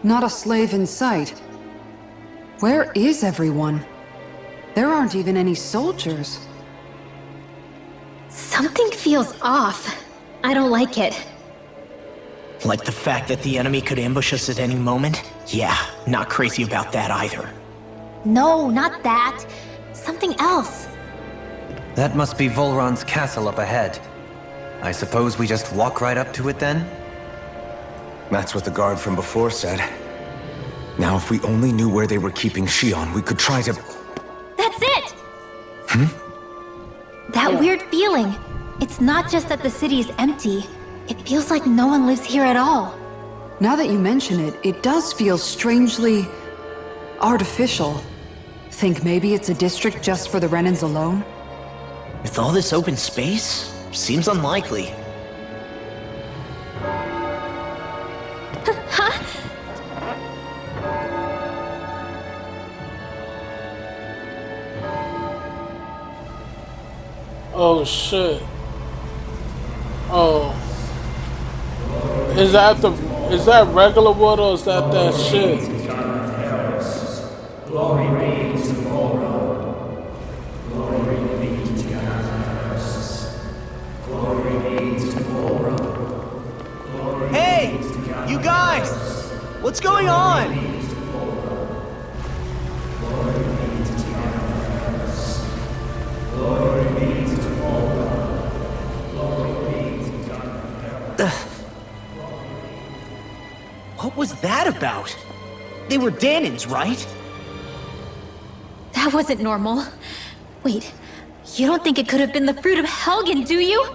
Not a slave in sight. Where is everyone? There aren't even any soldiers. Something feels off. I don't like it. Like the fact that the enemy could ambush us at any moment? Yeah, not crazy about that either. No, not that. Something else. That must be Vholran's castle up ahead. I suppose we just walk right up to it then? That's what the guard from before said. Now, if we only knew where they were keeping Shionne, we could try to... That's it! That weird feeling. It's not just that the city is empty. It feels like no one lives here at all. Now that you mention it, it does feel strangely... artificial. Think maybe it's a district just for the Renans alone? With all this open space? Seems unlikely. Oh shit. Oh. Is that regular water or is that shit? Glory be to Vholran. Glory be to Gathers. Glory be to Vholran. Hey! You guys! What's going on? What was that about? They were Danans, right? That wasn't normal. Wait, you don't think it could have been the fruit of Helgen, do you?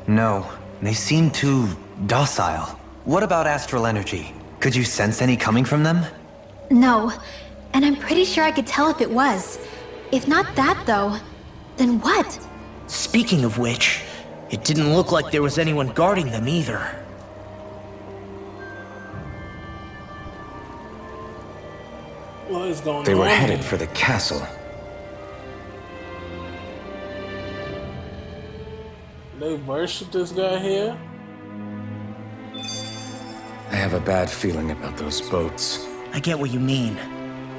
No, they seem too docile. What about astral energy? Could you sense any coming from them? No, and I'm pretty sure I could tell if it was. If not that, though, then what? Speaking of which, it didn't look like there was anyone guarding them either. What is going on? They were headed for the castle. They worship this guy here? I have a bad feeling about those boats. I get what you mean.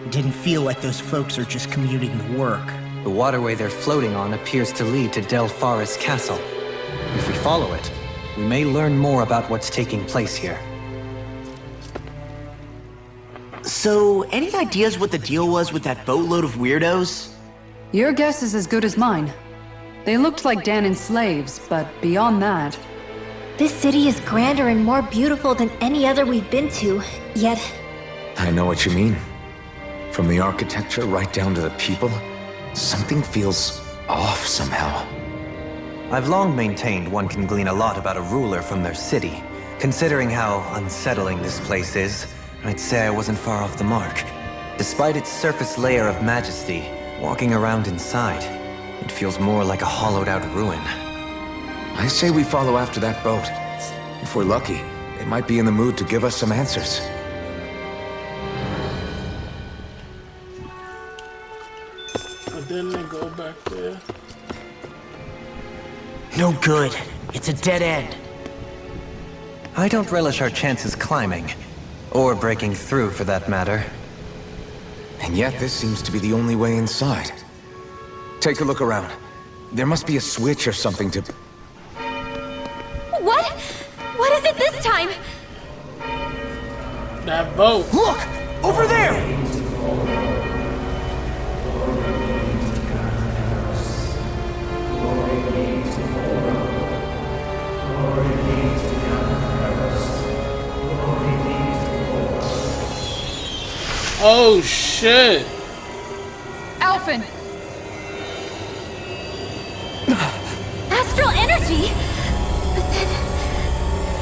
It didn't feel like those folks are just commuting to work. The waterway they're floating on appears to lead to Del Farra's castle. If we follow it, we may learn more about what's taking place here. So, any ideas what the deal was with that boatload of weirdos? Your guess is as good as mine. They looked like Danan slaves, but beyond that... This city is grander and more beautiful than any other we've been to, yet... I know what you mean. From the architecture right down to the people, something feels off somehow. I've long maintained one can glean a lot about a ruler from their city. Considering how unsettling this place is, I'd say I wasn't far off the mark. Despite its surface layer of majesty, walking around inside, it feels more like a hollowed-out ruin. I say we follow after that boat. If we're lucky, they might be in the mood to give us some answers. And then they go back there. No good. It's a dead end. I don't relish our chances climbing. Or breaking through, for that matter. And yet this seems to be the only way inside. Take a look around. There must be a switch or something to... What? What is it this time? That boat. Look! Over there! Oh shit! Alphen! Astral energy? But then...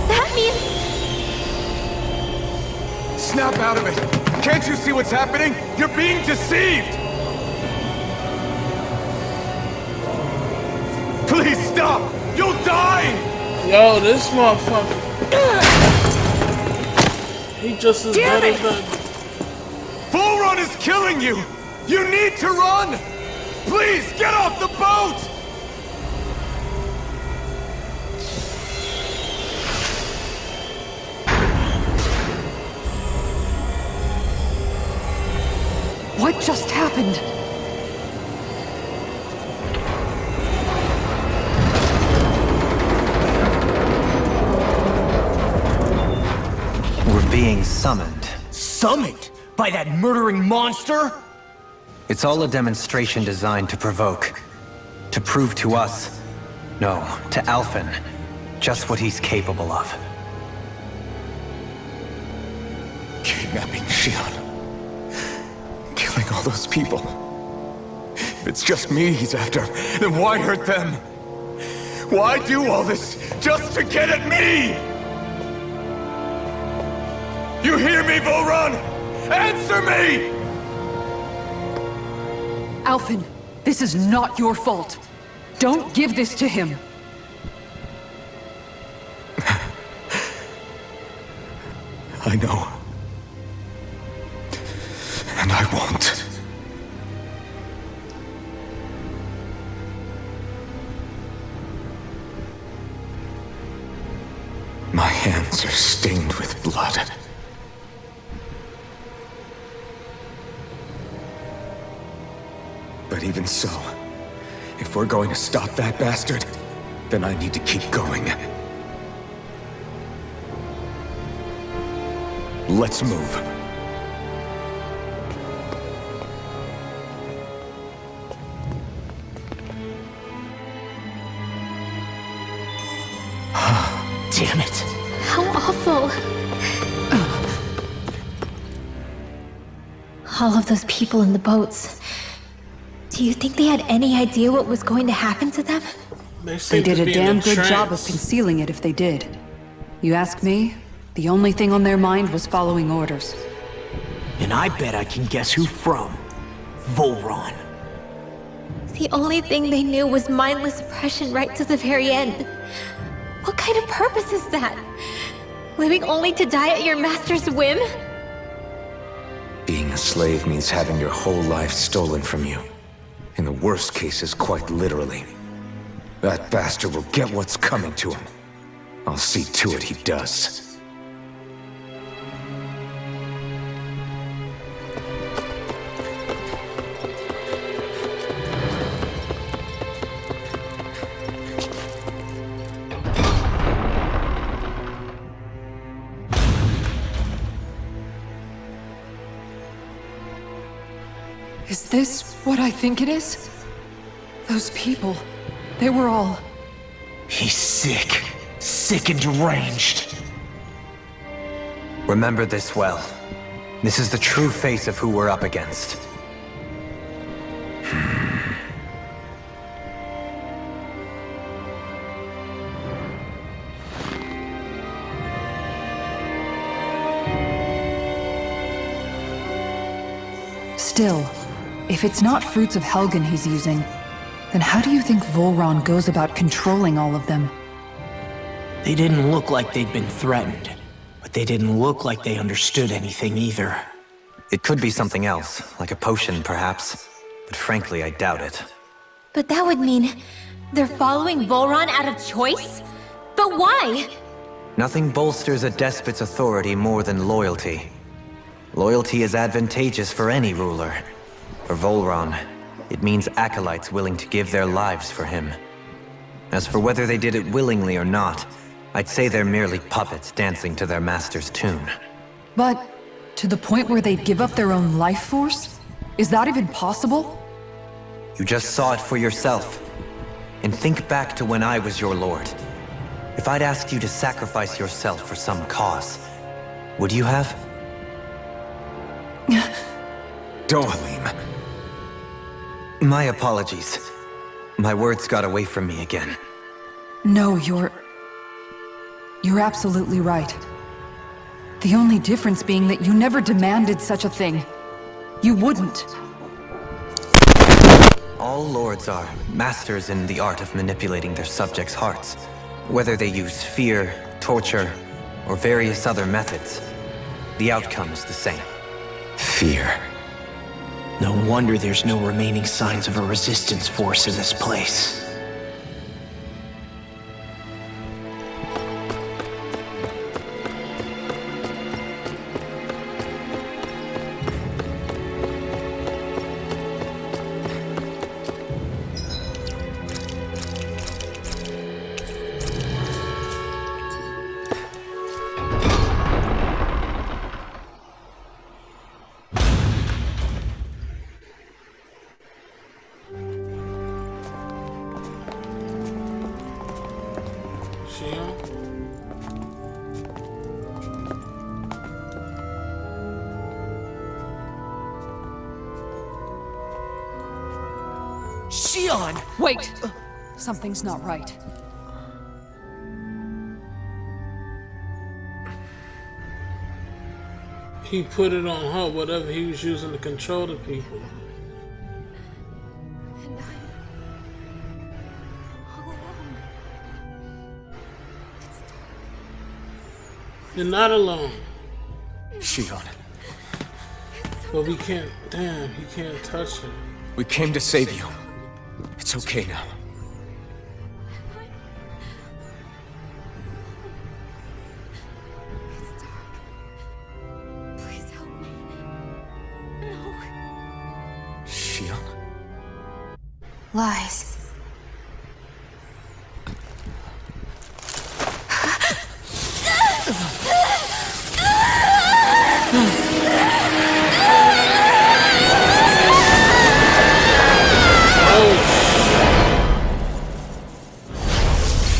that means... Snap out of it! Can't you see what's happening? You're being deceived! Please stop! You'll die! Yo, this motherfucker. He just as good as that. Vholran is killing you! You need to run! Please, get off the boat! happened? We're being summoned. Summoned? By that murdering monster? It's all a demonstration designed to provoke. To prove to us, no, to Alphen, just what he's capable of. Kidnapping Shionne. Killing all those people. If it's just me he's after, then why hurt them? Why do all this just to get at me? You hear me, Vholran? Answer me! Alphen, this is not your fault. Don't give this to him. I know. And I won't. My hands are stained with blood. But even so, if we're going to stop that bastard, then I need to keep going. Let's move. Damn it. How awful. All of those people in the boats. Do you think they had any idea what was going to happen to them? They seem did to a be in damn good trance. job of concealing it if they did. You ask me, the only thing on their mind was following orders. And I bet I can guess who from. Vholran. The only thing they knew was mindless oppression right to the very end. What kind of purpose is that? Living only to die at your master's whim? Being a slave means having your whole life stolen from you. In the worst cases, quite literally. That bastard will get what's coming to him. I'll see to it he does. Is this what I think it is? Those people, they were all... He's sick. Sick and deranged. Remember this well. This is the true face of who we're up against. Still, if it's not fruits of Helgen he's using, then how do you think Vholran goes about controlling all of them? They didn't look like they'd been threatened, but they didn't look like they understood anything either. It could be something else, like a potion perhaps, but frankly I doubt it. But that would mean they're following Vholran out of choice? But why? Nothing bolsters a despot's authority more than loyalty. Loyalty is advantageous for any ruler. For Vholran, it means acolytes willing to give their lives for him. As for whether they did it willingly or not, I'd say they're merely puppets dancing to their master's tune. But to the point where they'd give up their own life force? Is that even possible? You just saw it for yourself. And think back to when I was your lord. If I'd asked you to sacrifice yourself for some cause, would you have? Dohalim. My apologies. My words got away from me again. No, you're absolutely right. The only difference being that you never demanded such a thing. You wouldn't. All lords are masters in the art of manipulating their subjects' hearts. Whether they use fear, torture, or various other methods, the outcome is the same. Fear. No wonder there's no remaining signs of a resistance force in this place. Shionne! Wait! Something's not right. He put it on her, whatever he was using to control the people. And I'm all alone. It's dark. You're not alone. Shionne, But we can't, damn, he can't touch her. we came to save you. It's okay now. It's dark. Please help me. No. Shionne? Lies.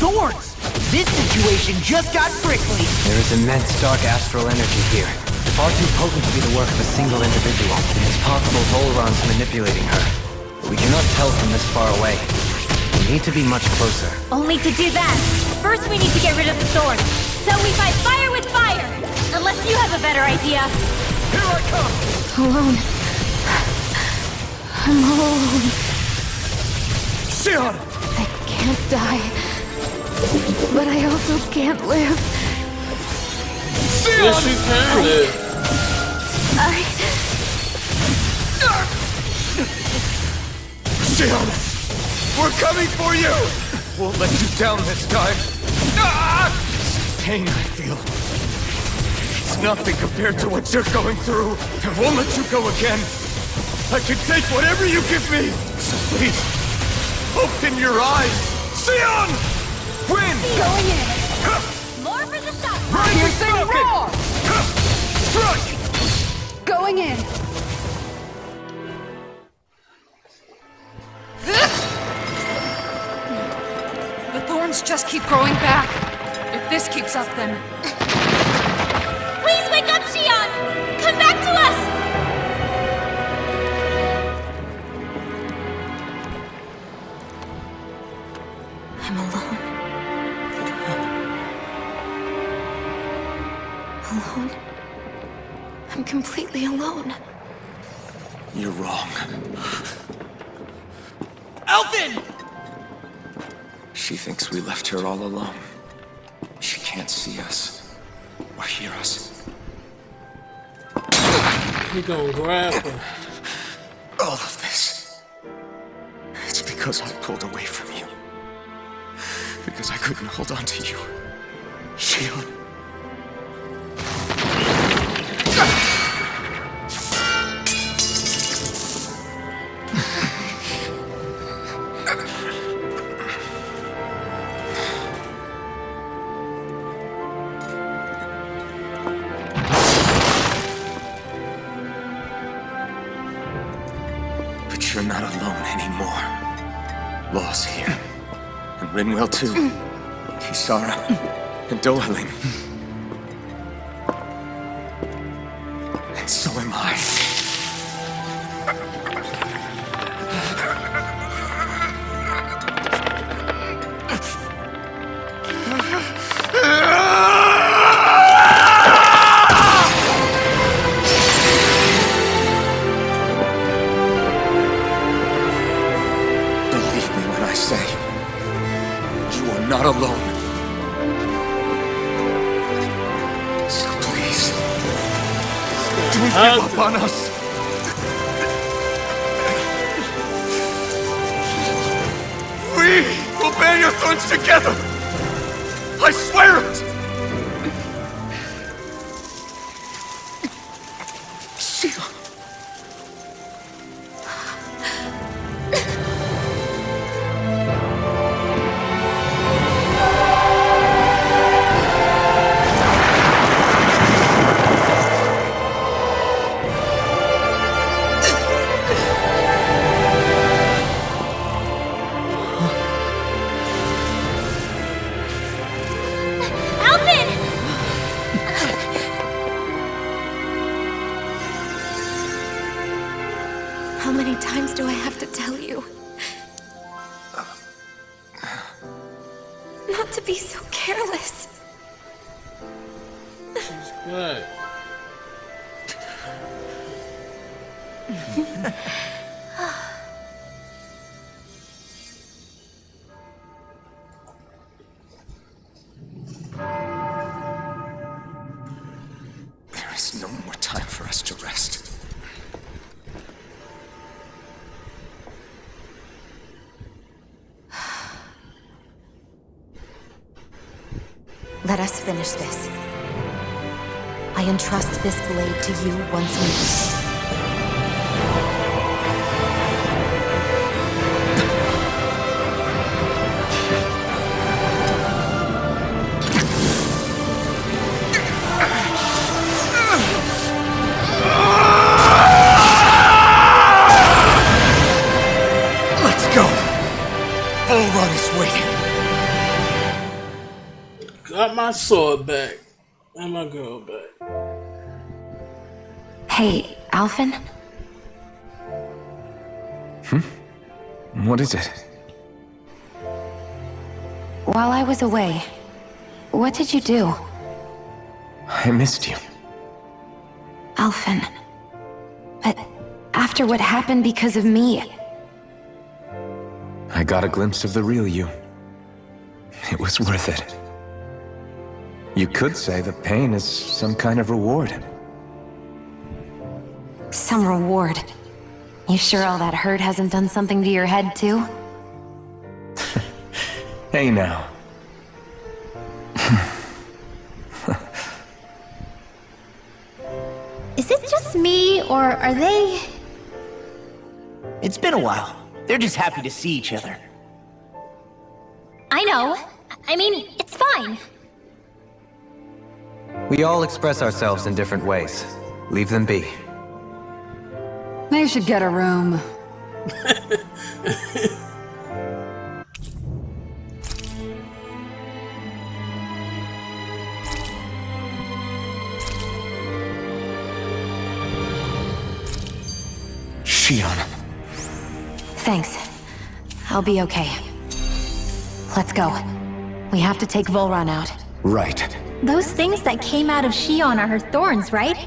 Thorns! This situation just got prickly. There is immense dark astral energy here. Far too potent to be the work of a single individual. It's possible Vholran's manipulating her. But we cannot tell from this far away. We need to be much closer. Only to do that, first we need to get rid of the thorn. So we fight fire with fire! Unless you have a better idea. Here I come! Alone. I'm all alone. Shionne! I can't die. But I also can't live. Yes, you can live. Shionne! We're coming for you! Won't let you down this time. Ah! This pain I feel. It's nothing compared to what you're going through. I won't let you go again. I can take whatever you give me. So please, open your eyes. Shionne! Win! Going in. More for the shot. Rising Falcon! roar! Strike! Going in! The thorns just keep growing back. If this keeps up, then... Please wake up, Shionne! Come back to us! I'm alone. Alone? I'm completely alone. You're wrong. Elfin! She thinks we left her all alone. She can't see us or hear us. He gonna grab her. All of this. It's because I pulled away from you. Because I couldn't hold on to you. Shionne. But you're not alone anymore. Law's here. And Rinwell too. Kisara. And Dohalim. And so am I. Believe me when I say, you are not alone. So please, don't give up on us. We will bear your thorns together. I swear it. Shionne. not to be so careless. What? There is no more time for us to rest. Let us finish this. I entrust this blade to you once more. Let's go! Vholran is waiting. Got my sword back. And my girl back. Hey, Alphen? What is it? While I was away, what did you do? I missed you. Alphen. But after what happened because of me, I got a glimpse of the real you. It was worth it. You could say the pain is some kind of reward. some reward. You sure all that hurt hasn't done something to your head, too? Hey now. Is it just me, or are they... It's been a while. They're just happy to see each other. I know. I mean, it's fine. We all express ourselves in different ways. Leave them be. They should get a room. Shionne. Thanks. I'll be okay. Let's go. We have to take Vholran out. Right. Those things that came out of Shionne are her thorns, right?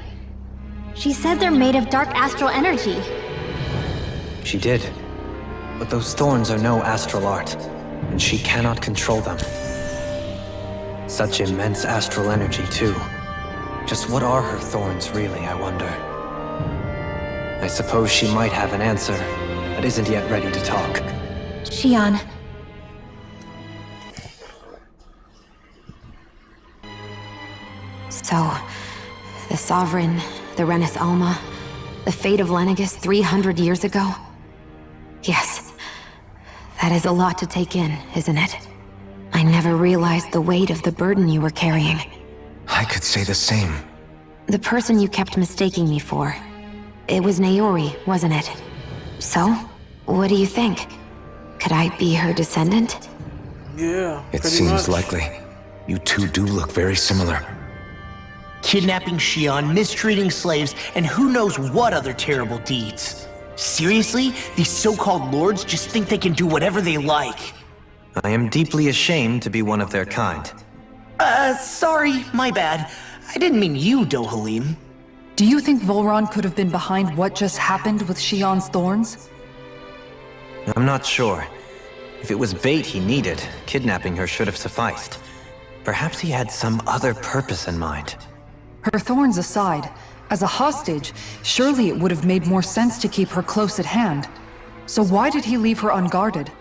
She said they're made of dark astral energy. She did. But those thorns are no astral art, and she cannot control them. Such immense astral energy, too. Just what are her thorns, really, I wonder? I suppose she might have an answer, but isn't yet ready to talk. Shionne. So, the Sovereign, the Renis Alma, the fate of Lenegis 300 years ago? Yes. That is a lot to take in, isn't it? I never realized the weight of the burden you were carrying. I could say the same. The person you kept mistaking me for. It was Naori, wasn't it? So, what do you think? Could I be her descendant? Yeah, It pretty seems much. likely. You two do look very similar. Kidnapping Shionne, mistreating slaves, and who knows what other terrible deeds. Seriously? These so-called lords just think they can do whatever they like. I am deeply ashamed to be one of their kind. Sorry, my bad. I didn't mean you, Dohalim. Do you think Vholran could have been behind what just happened with Shionne's thorns? I'm not sure. If it was bait he needed, kidnapping her should have sufficed. Perhaps he had some other purpose in mind. Her thorns aside, as a hostage, surely it would have made more sense to keep her close at hand. So why did he leave her unguarded?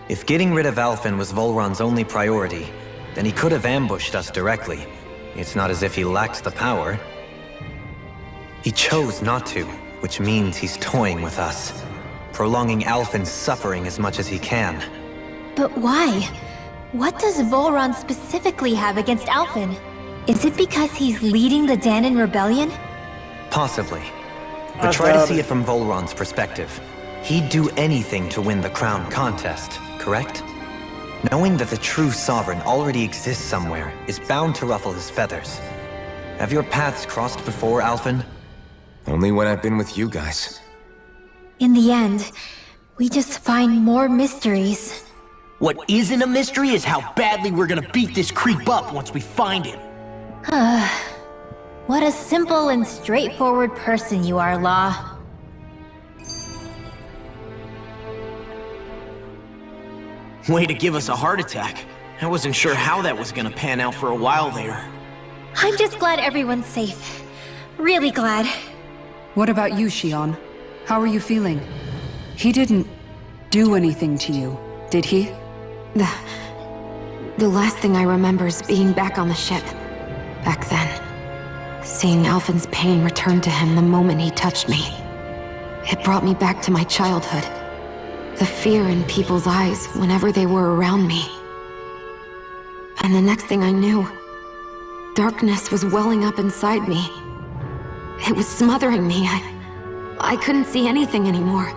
If getting rid of Alphen was Vholran's only priority, then he could have ambushed us directly. It's not as if he lacked the power. He chose not to, which means he's toying with us, prolonging Alphen's suffering as much as he can. But why? What does Vholran specifically have against Alphen? Is it because he's leading the Danon rebellion? Possibly. I But try to doubt see it. it from Vholran's perspective. He'd do anything to win the crown contest, correct? Knowing that the true sovereign already exists somewhere is bound to ruffle his feathers. Have your paths crossed before, Alphen? Only when I've been with you guys. In the end, we just find more mysteries. What isn't a mystery is how badly we're gonna beat this creep up once we find him. What a simple and straightforward person you are, Law. Way to give us a heart attack. I wasn't sure how that was gonna pan out for a while there. I'm just glad everyone's safe. Really glad. What about you, Shionne? How are you feeling? He didn't do anything to you, did he? The last thing I remember is being back on the ship. Back then. Seeing Alphen's pain return to him the moment he touched me. It brought me back to my childhood. The fear in people's eyes whenever they were around me. And the next thing I knew, darkness was welling up inside me. It was smothering me. I couldn't see anything anymore.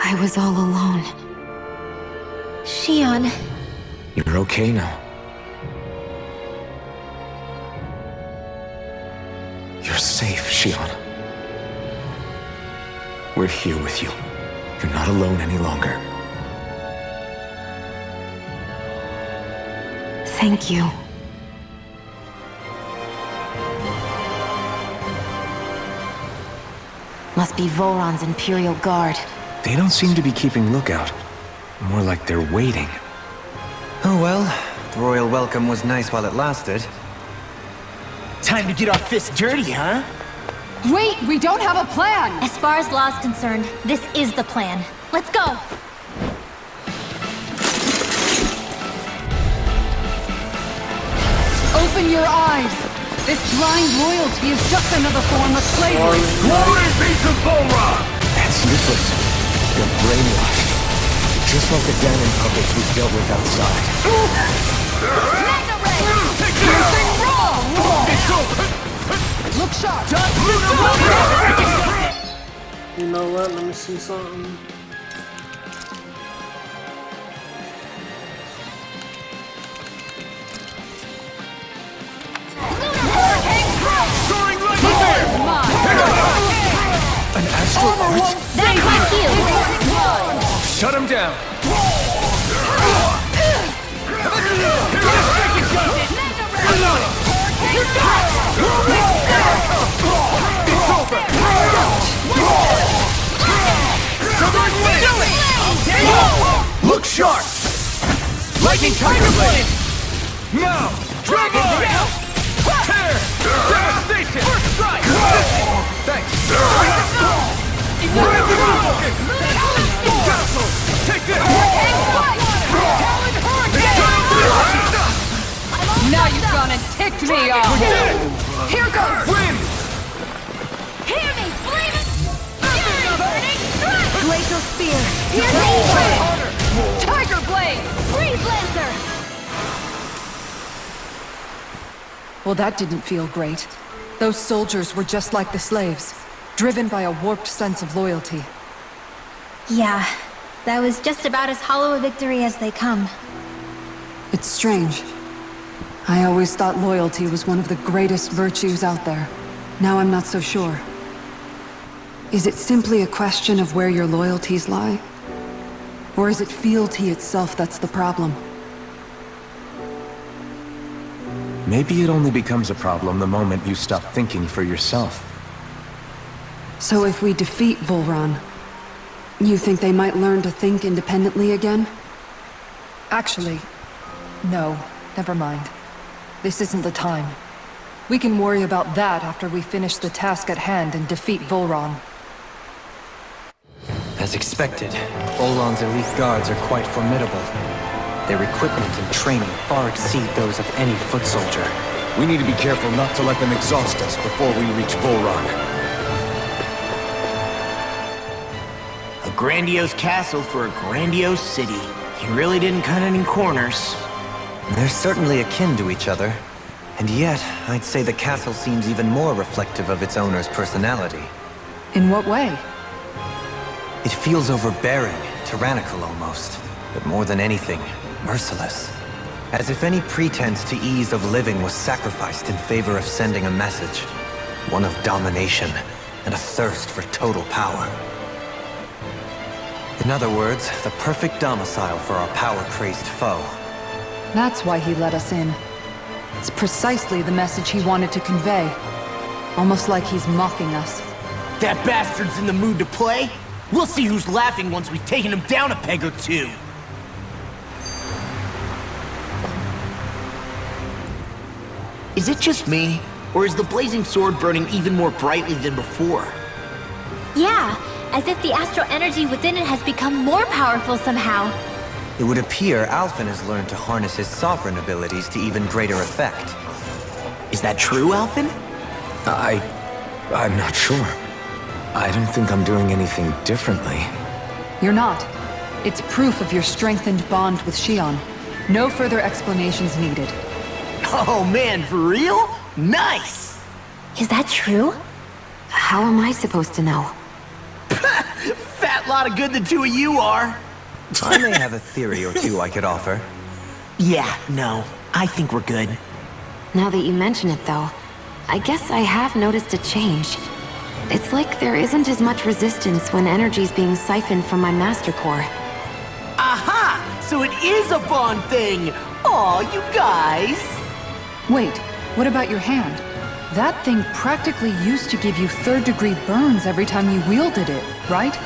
I was all alone. Shionne. You're okay now. You're safe, Shionne. We're here with you. You're not alone any longer. Thank you. Must be Vholran's Imperial Guard. They don't seem to be keeping lookout. More like they're waiting. Oh well, the royal welcome was nice while it lasted. Time to get our fists dirty, huh? Wait, we don't have a plan! As far as Law's concerned, this is the plan. Let's go! Open your eyes! This blind loyalty is just another form of slavery! Glory be to Vholran! That's useless. You're brainwashed. Just like the Ganon puppets we dealt with outside. Something wrong! Look sharp! You know what? Let me see something. An astral arch? That's my cue! Shut him down! It's over! Look sharp! Lightning Tiger Blade! Now! Dragon Blade! Tear! Devastation! First strike! Thanks! Castle! Take this! Now you've gone and ticked me off! Here goes! Win! Hear me, flaming! Burning strike! Glacial Spear! Tiger Blade! Freeze Lancer! Well, that didn't feel great. Those soldiers were just like the slaves, driven by a warped sense of loyalty. Yeah, that was just about as hollow a victory as they come. It's strange. I always thought loyalty was one of the greatest virtues out there. Now I'm not so sure. Is it simply a question of where your loyalties lie? Or is it fealty itself that's the problem? Maybe it only becomes a problem the moment you stop thinking for yourself. So if we defeat Vholran, you think they might learn to think independently again? Actually, no, never mind. This isn't the time. We can worry about that after we finish the task at hand and defeat Vholran. As expected, Vholran's elite guards are quite formidable. Their equipment and training far exceed those of any foot soldier. We need to be careful not to let them exhaust us before we reach Vholran. A grandiose castle for a grandiose city. He really didn't cut any corners. They're certainly akin to each other. And yet, I'd say the castle seems even more reflective of its owner's personality. In what way? It feels overbearing, tyrannical almost. But more than anything, merciless. As if any pretense to ease of living was sacrificed in favor of sending a message. One of domination and a thirst for total power. The In other words, the perfect domicile for our power-crazed foe. That's why he let us in. It's precisely the message he wanted to convey. Almost like he's mocking us. That bastard's in the mood to play? We'll see who's laughing once we've taken him down a peg or two. Is it just me? Or is the blazing sword burning even more brightly than before? Yeah, as if the astral energy within it has become more powerful somehow. It would appear Alphen has learned to harness his sovereign abilities to even greater effect. Is that true, Alphen? I'm not sure. I don't think I'm doing anything differently. You're not. It's proof of your strengthened bond with Shionne. No further explanations needed. Oh man, for real? Nice! Is that true? How am I supposed to know? Fat lot of good the two of you are. I may have a theory or two I could offer. Yeah, no. I think we're good. Now that you mention it, though, I guess I have noticed a change. It's like there isn't as much resistance when energy's being siphoned from my master core. Aha! So it is a bond thing! Aw, you guys! Wait, what about your hand? That thing practically used to give you third-degree burns every time you wielded it, right?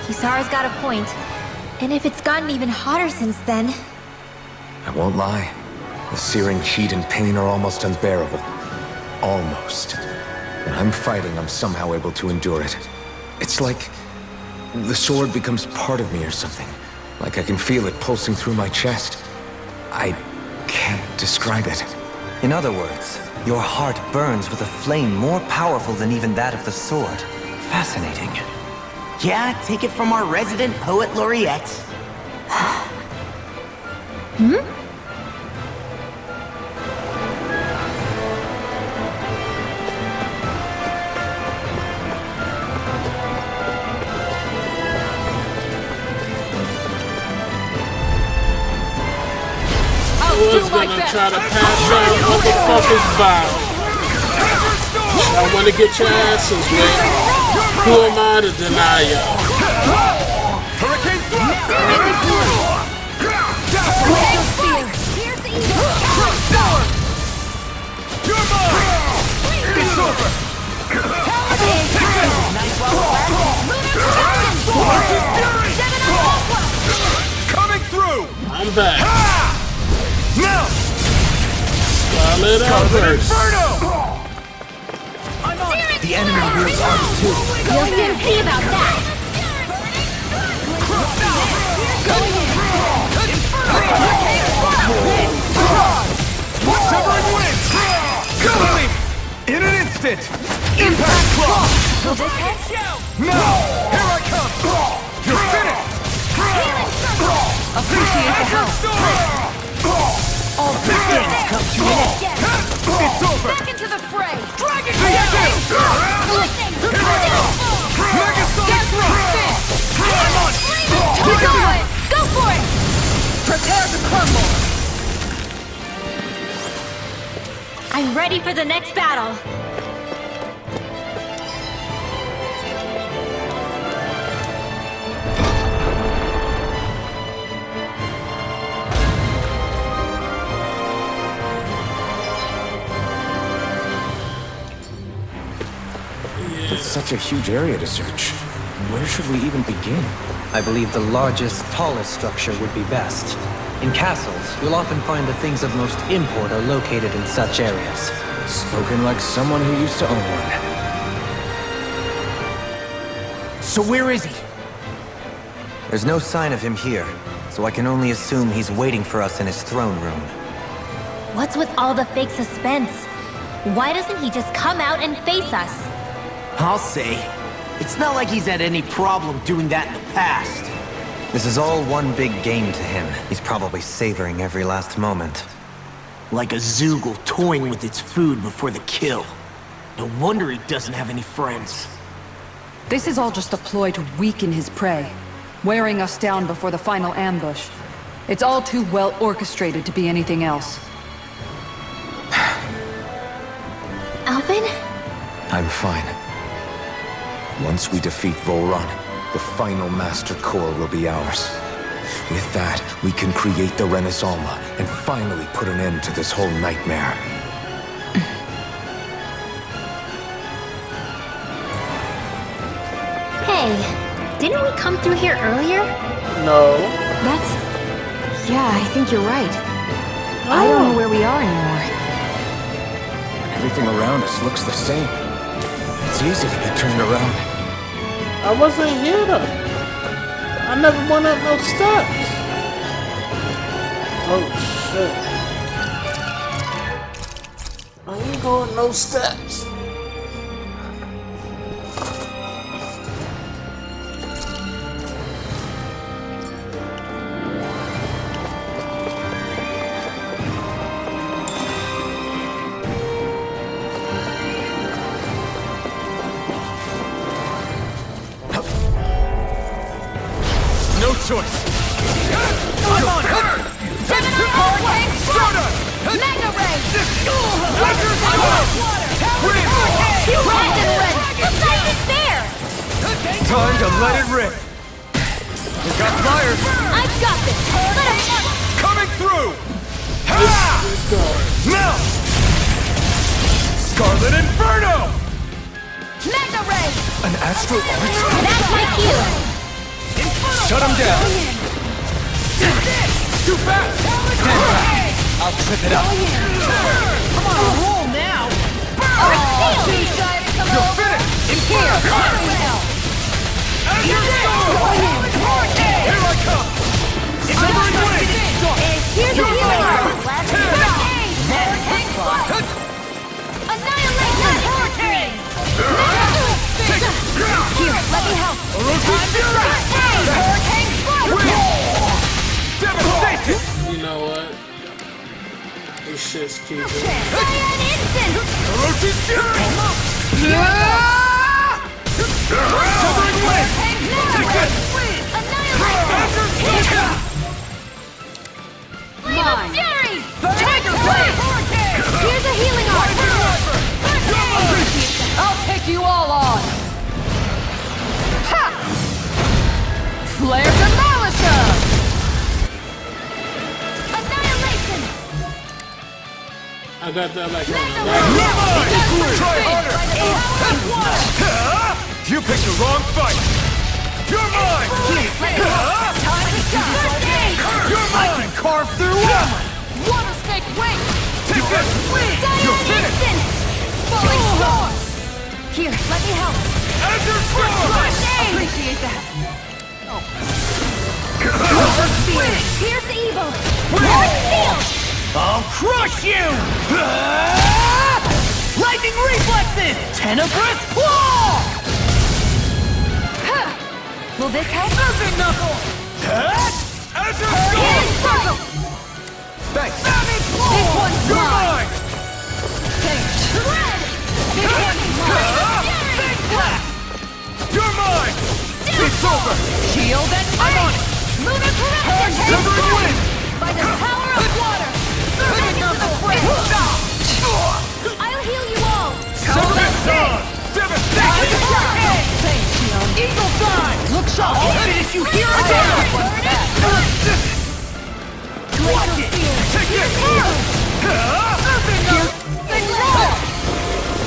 Kisara's got a point. And if it's gotten even hotter since then... I won't lie. The searing heat and pain are almost unbearable. Almost. When I'm fighting, I'm somehow able to endure it. It's like the sword becomes part of me or something. Like I can feel it pulsing through my chest. I can't describe it. In other words, your heart burns with a flame more powerful than even that of the sword. Fascinating. Yeah, take it from our resident poet laureate. Was gonna try to pass out motherfuckers by. I wanna get your asses, man. Who am I to deny y'all? Hurricane thrust! You're mine! It's over! Coming through! I'm back. Now! Scarlet Outburst. The enemy wields arms too. You'll soon see about that! Severing winds! Gonna in an instant! Impact claw! Will this hit? Now! Here I come! You're finished! Appreciate the help. All big things come to an end. It's over! Back into the fray! Dragon Lightning! Megasonic thrust! I'm on! Go for it! Prepare to crumble! I'm ready for the next battle. It's such a huge area to search. Where should we even begin? I believe the largest, tallest structure would be best. In castles, you'll often find the things of most import are located in such areas. Spoken like someone who used to own one. So where is he? There's no sign of him here, so I can only assume he's waiting for us in his throne room. What's with all the fake suspense? Why doesn't he just come out and face us? I'll say. It's not like he's had any problem doing that in the past. This is all one big game to him. He's probably savoring every last moment. Like a Zoogle toying with its food before the kill. No wonder he doesn't have any friends. This is all just a ploy to weaken his prey, wearing us down before the final ambush. It's all too well orchestrated to be anything else. Alvin? I'm fine. Once we defeat Vholran, the final Master Core will be ours. With that, we can create the Renis Alma and finally put an end to this whole nightmare. Hey, didn't we come through here earlier? No. Yeah, I think you're right. I don't know where we are anymore. Everything around us looks the same. It's easy to get turned around. I wasn't here though. I never went up no steps. Oh shit. I ain't going no steps. No choice! I'm on it! Mega Ray! Time to let it rip! We got fires! I've got this! Let him... Coming through! Ha! Melt! Scarlet Inferno! Mega Ray! An astral arch? That's my cue! Shut him down! Too fast! Stand back! I'll trip it up! I'm on a roll now! You're finished! Here I come! Here's the healing arm! Annihilation! Here, let me help! Hurricane Devastation! You know what? This shit's keeping. Cyan Instant! Orochi Fury! Covering wind! Annihilation! Mine! Fury! Tiger Blade! Here's a healing arm! I'll take you all on! Ha! Flare Demolisher! Annihilation! I got that back. Try harder! You picked the wrong fight! You're mine! You're mine! I can carve through armor! Water Snake Wing! Take this! You're finished! Instant! Falling Storm! Here, let me help! Azure Storm! Appreciate that! Here's the evil! Lord Steel! I'll crush you! Lightning reflexes! Tenebrous claw! Will this help? Serpent knuckle! Azure Hidden Storm! Circle! Thanks! This one's You're mine! mine! Shred! This one's mine! Big blast! You're mine! It's over! Shield and iron! Lunar correction! Covering wind! By the power of water! Back into the fray! I'll heal you all! Serpent Dawn! Devastation! Thanks, Shionne. Eagle Fly! Look sharp! I'll finish you here or there! Watch it! Take this!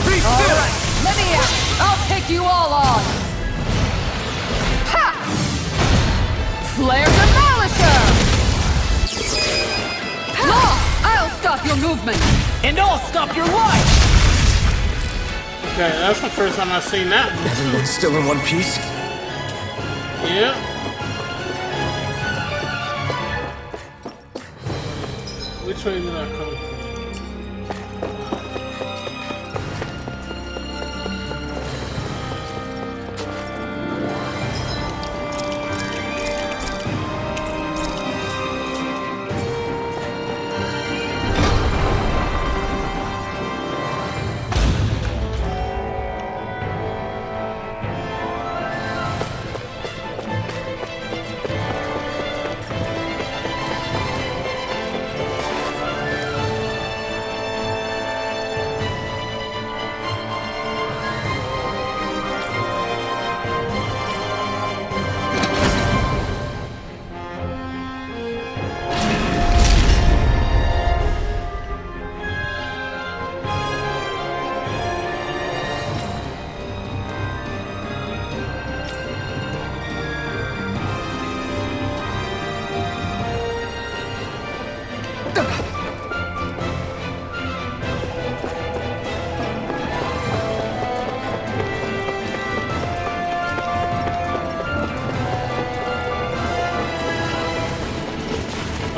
Be still! Let me out! I'll take you all on! Ha! Flare Demolisher! Law! I'll stop your movement! And I'll stop your life! Okay, that's the first time I've seen that one. Everyone's still in one piece? Yeah. Which way did I come from?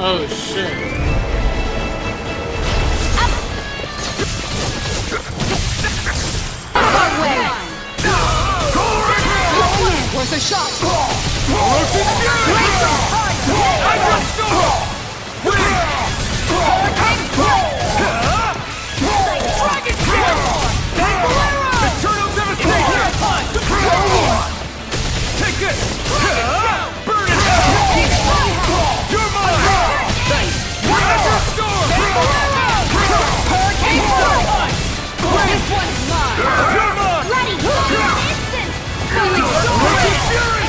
Oh shit. Where's the shot? Take this! Burn it! You're mine! Storm! Hurricane Storm! This one's mine! You're mine! Ready! Instant! Fury!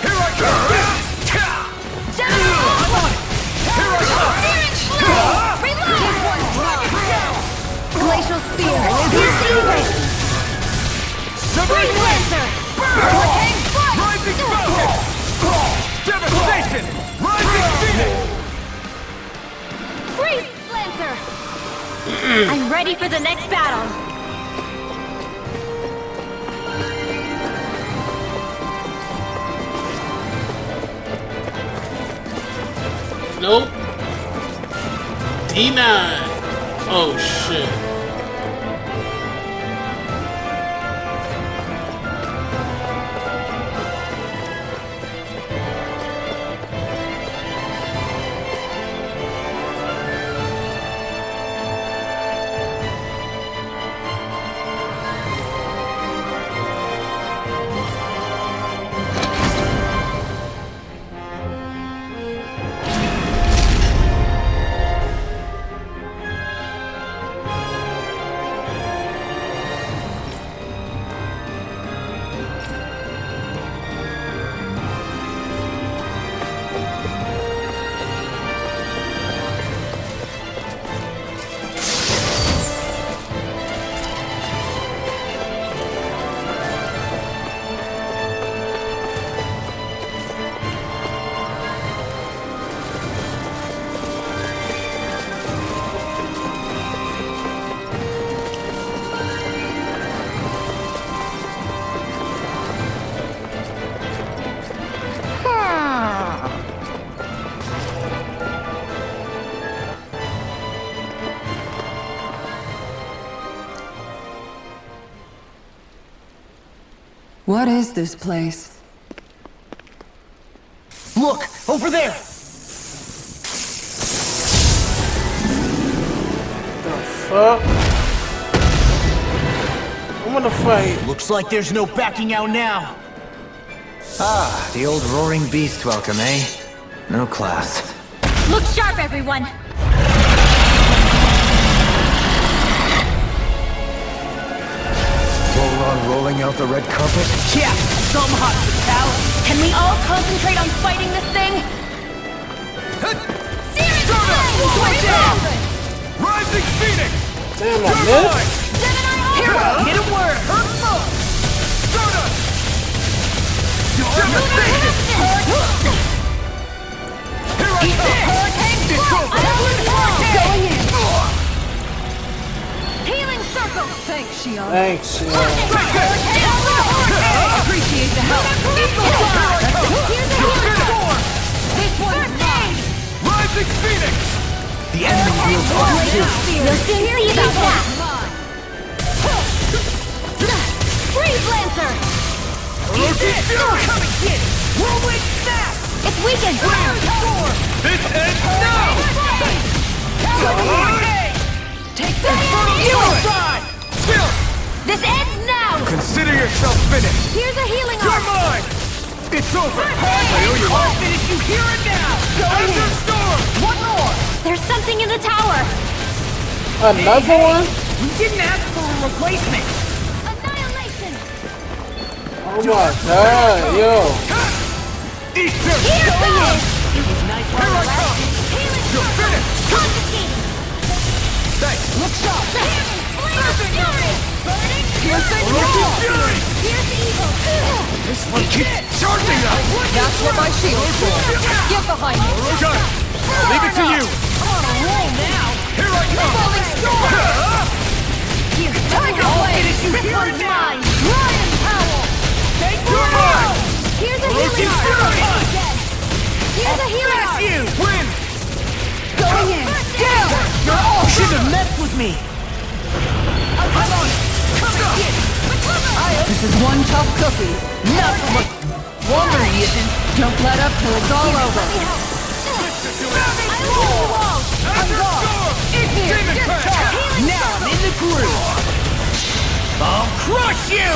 Here I come! Here I come! Reload! This one's mine! Glacial Spear! Here's Eagle! Freeze Lancer! Hurricane Strike! Rising Falcon! Devastation! Rising Phoenix! Freeze Lancer! I'm ready for the next battle! Nope. D9. Oh shit. What is this place? Look, over there! Fuck. I'm gonna fight. Looks like there's no backing out now. Ah, the old roaring beast welcome, eh? No class. Look sharp, everyone! Vholran rolling out the red carpet? Yeah, some hospitality. Can we all concentrate on fighting this thing? Searing Flame! Rising Phoenix! Damn, I missed. Hero, get a word. Hurt full. Stardust! Devastation! Here I come! Hurricane It's over! Going in! Healing Circle! Thanks, Shionne. Thanks. Appreciate the help. Here's a healing storm! This one's mine! Rising Phoenix! The enemy feels off too. We'll soon see about that! Freeze Lancer! Eat it! Come and get it. Whirlwind snap. It's weakened! This ends now! Take this! Suicide! Still! This ends now! Consider yourself finished! Here's a healing You're arm! mine! It's over! I owe you I'll finish you here and now. After Storm! One more. There's something in the tower! Another one? We didn't ask for a replacement. Annihilation! Oh my god, yo. Eat this! Here we go! It was nice Here I come! Healing You're Circle! finished! Confiscate! Thanks! Look sharp! Flame of Fury! Burning Fury! Fury! Here's evil! This one keeps charging us! That's what my shield's for. Get behind me. Got it! me! This is one tough cookie. Not so much longer he isn't. Don't let up till it's all over. Now I'm in the groove. I'll crush you!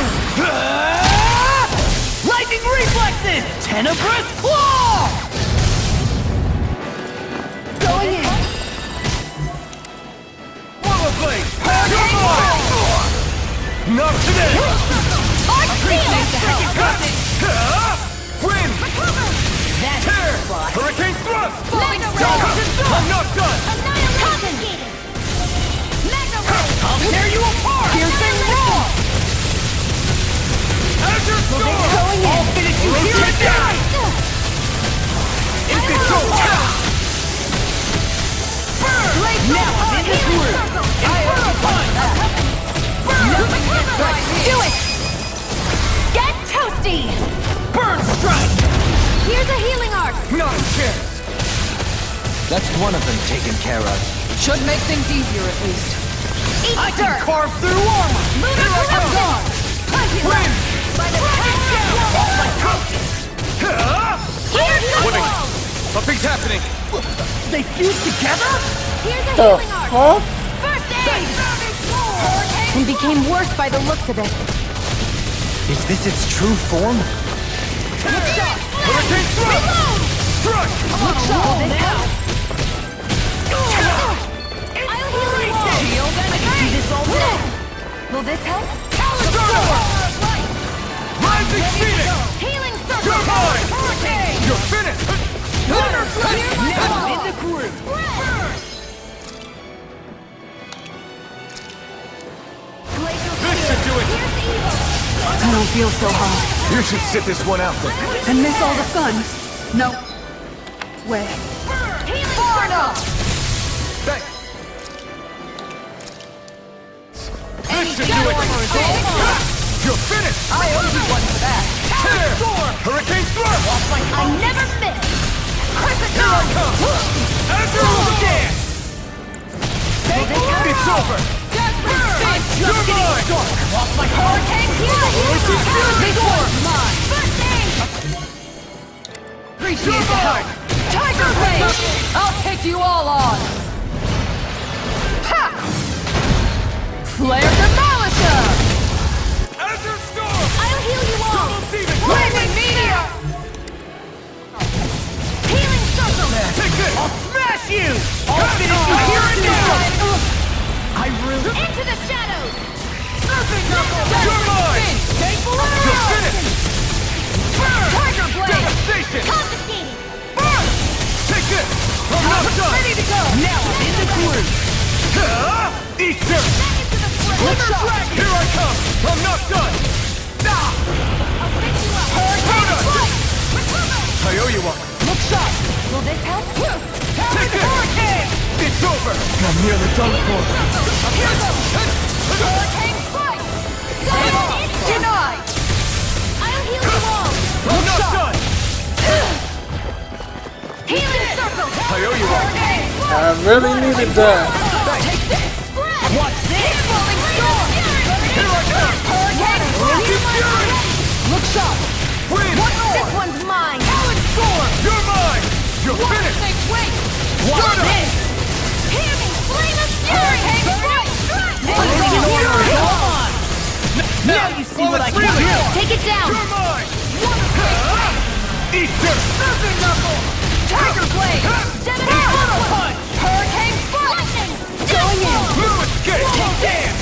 Lightning reflexes! Tenebrous claw! Going in. Lava blade! Not today! Win! Tear! Hurricane thrust! I'm not done! I'll tear you apart! Piercing roar. Azure Storm! I'll finish you here and now! Now I'm in the groove! Do it! Get toasty! Burn strike! Here's a healing arc! Not a chance! That's one of them taken care of. Should make things easier at least. Eat I can dirt! carve through armor! Lunar corruption! Win! By the Here's the Winning! wall! Something's happening! They fuse together? Here's a The healing arc! fuck? First aid! And became worse by the looks of it. Is this its true form? Hurricane thrust! Struck! I'll heal you all! Shield and I can do this all day! Will this help? Rising Phoenix! Healing circle! You're mine! You're finished! Now I'm in the groove! This should do it! I don't feel so hot. You should sit this one out then. And miss all the fun. No. Way. Far enough! This should do it! You're finished! I owe you one for that. Tear! Hurricane thrust! I never miss! Here I come! Azure dance! It's over! You're mine! Appreciate the help. Tiger Blade! I'll take you all on. Ha! Flare Demolisher! Azure Storm! I'll heal you all! Double demon! Flaming Meteor! Healing circle! Take this! I'll smash you! I'll finish you here and now! I really... Into the shadows! You're mine! You're finished! Tiger Blade! Devastation! Confiscating! Take this! I'm not done! Ready to go! Now I'm in the groove! Eat dirt! Here I come! I'm not done! I owe you one! Look sharp! Will this help? Take this! It's over! I'm nearly done for. Hurricane strike! Denied! I'll heal you all! I'm not done! Healing circle! I owe you one! I really needed that. What's this? Falling storm! Here I come! Hurricane Fury! Look sharp! Win! This one's mine! You're mine! You're finished! What's this? Hear me! Flame of fury! Now you see what I can do! Take it down! You're mine! Eat dirt! Tiger blade! Punch! Hurricane lightning! Going in! No escape! Damn!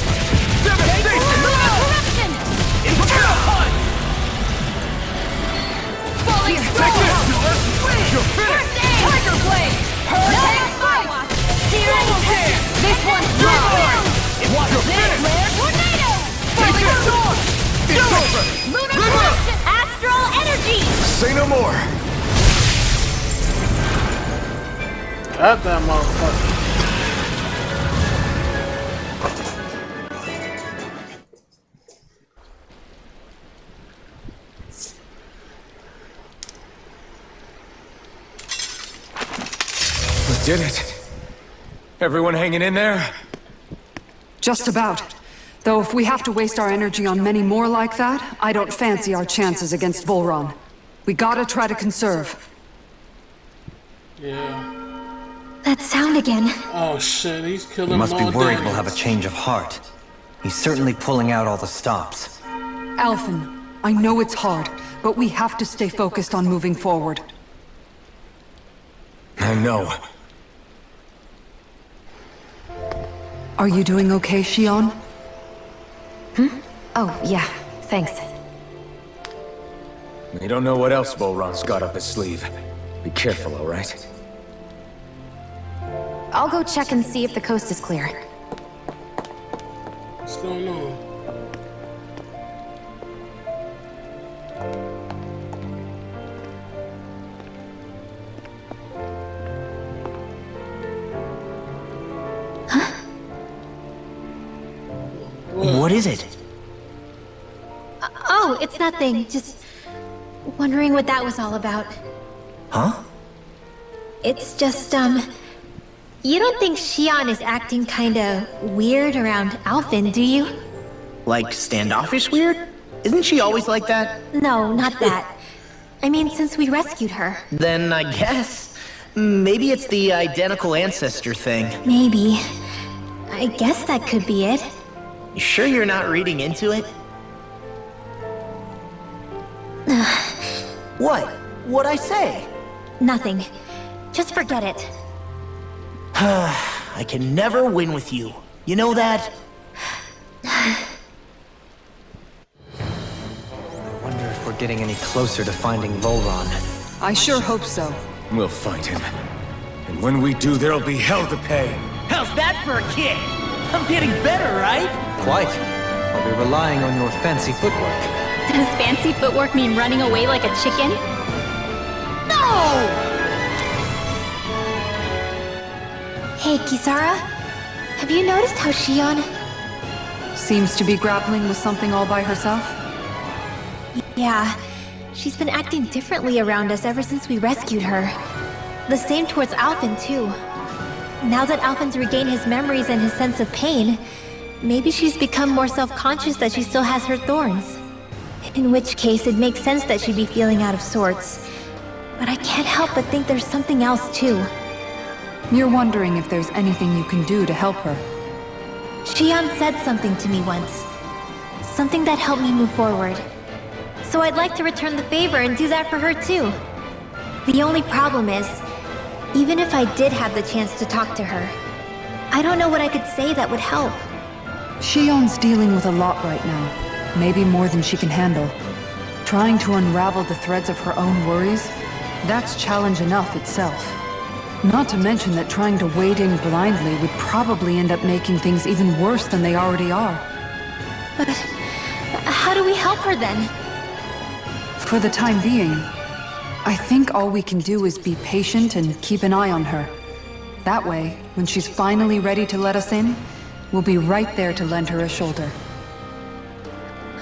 Devastation! Corruption! Punch! Falling Take storm! this! You're finished! Tiger blade! Hurricane fight! This one's mine! What's You're this? finished! Tornado! Take Falling this! storm! It's over! Lunar corruption! Astral energy! Say no more! Got that motherfucker. We did it. Everyone hanging in there? Just about. Though if we have to waste our energy on many more like that, I don't fancy our chances against Vholran. We gotta try to conserve. Yeah. That sound again. Oh shit, he's killing He must be more worried demons. we'll have a change of heart. He's certainly pulling out all the stops. Alphen, I know it's hard, but we have to stay focused on moving forward. I know. Are you doing okay, Shionne? Oh, yeah, thanks. We don't know what else Vholran's got up his sleeve. Be careful, alright? I'll go check and see if the coast is clear. What's going on? What is it? Oh, it's nothing. Just wondering what that was all about. Huh? It's just, you don't think Shionne is acting kinda weird around Alphen, do you? Like standoffish weird? Isn't she always like that? No, not that. I mean, since we rescued her. Then I guess. Maybe it's the identical ancestor thing. Maybe. I guess that could be it. You sure you're not reading into it? What? What'd I say? Nothing. Just forget it. I can never win with you. You know that? Wonder if we're getting any closer to finding Vholran. I sure hope so. We'll find him. And when we do, there'll be hell to pay. How's that for a kid? I'm getting better, right? Quite. I'll be relying on your fancy footwork. Does fancy footwork mean running away like a chicken? No! Hey, Kisara. Have you noticed how Shionne... Seems to be grappling with something all by herself? Yeah, she's been acting differently around us ever since we rescued her. The same towards Alphen, too. Now that Alphen's regained his memories and his sense of pain, maybe she's become more self-conscious that she still has her thorns. In which case, it makes sense that she'd be feeling out of sorts. But I can't help but think there's something else, too. You're wondering if there's anything you can do to help her. Shionne said something to me once. Something that helped me move forward. So I'd like to return the favor and do that for her, too. The only problem is, even if I did have the chance to talk to her, I don't know what I could say that would help. Shionne's dealing with a lot right now. Maybe more than she can handle. Trying to unravel the threads of her own worries, that's challenge enough itself. Not to mention that trying to wade in blindly would probably end up making things even worse than they already are. But how do we help her then? For the time being, I think all we can do is be patient and keep an eye on her. That way, when she's finally ready to let us in, we'll be right there to lend her a shoulder.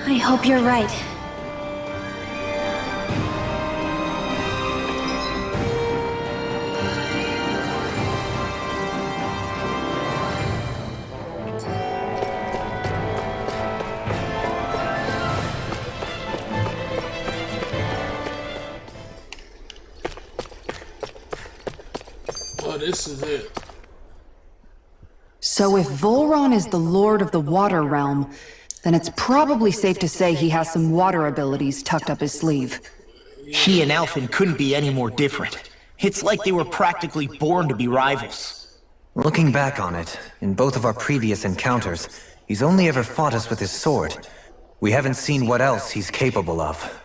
I hope you're right. Oh, this is it. So if Vholran is the lord of the water realm, then it's probably safe to say he has some water abilities tucked up his sleeve. He and Alphen couldn't be any more different. It's like they were practically born to be rivals. Looking back on it, in both of our previous encounters, he's only ever fought us with his sword. We haven't seen what else he's capable of.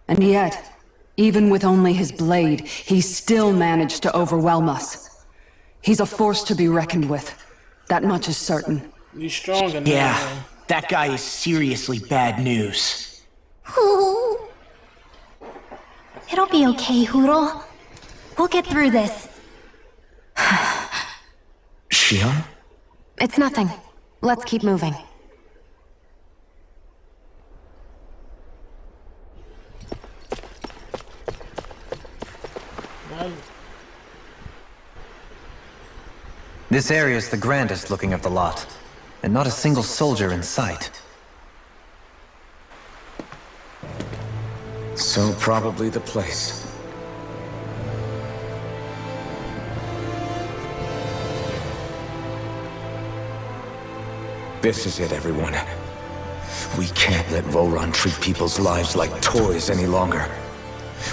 And yet, even with only his blade, he still managed to overwhelm us. He's a force to be reckoned with. That much is certain. He's stronger now. Yeah, that guy is seriously bad news. It'll be okay, Hoodle. We'll get through this. Shionne? It's nothing. Let's keep moving. This area's the grandest looking of the lot. and not a single soldier in sight. So probably the place. This is it, everyone. We can't let Vholran treat people's lives like toys any longer.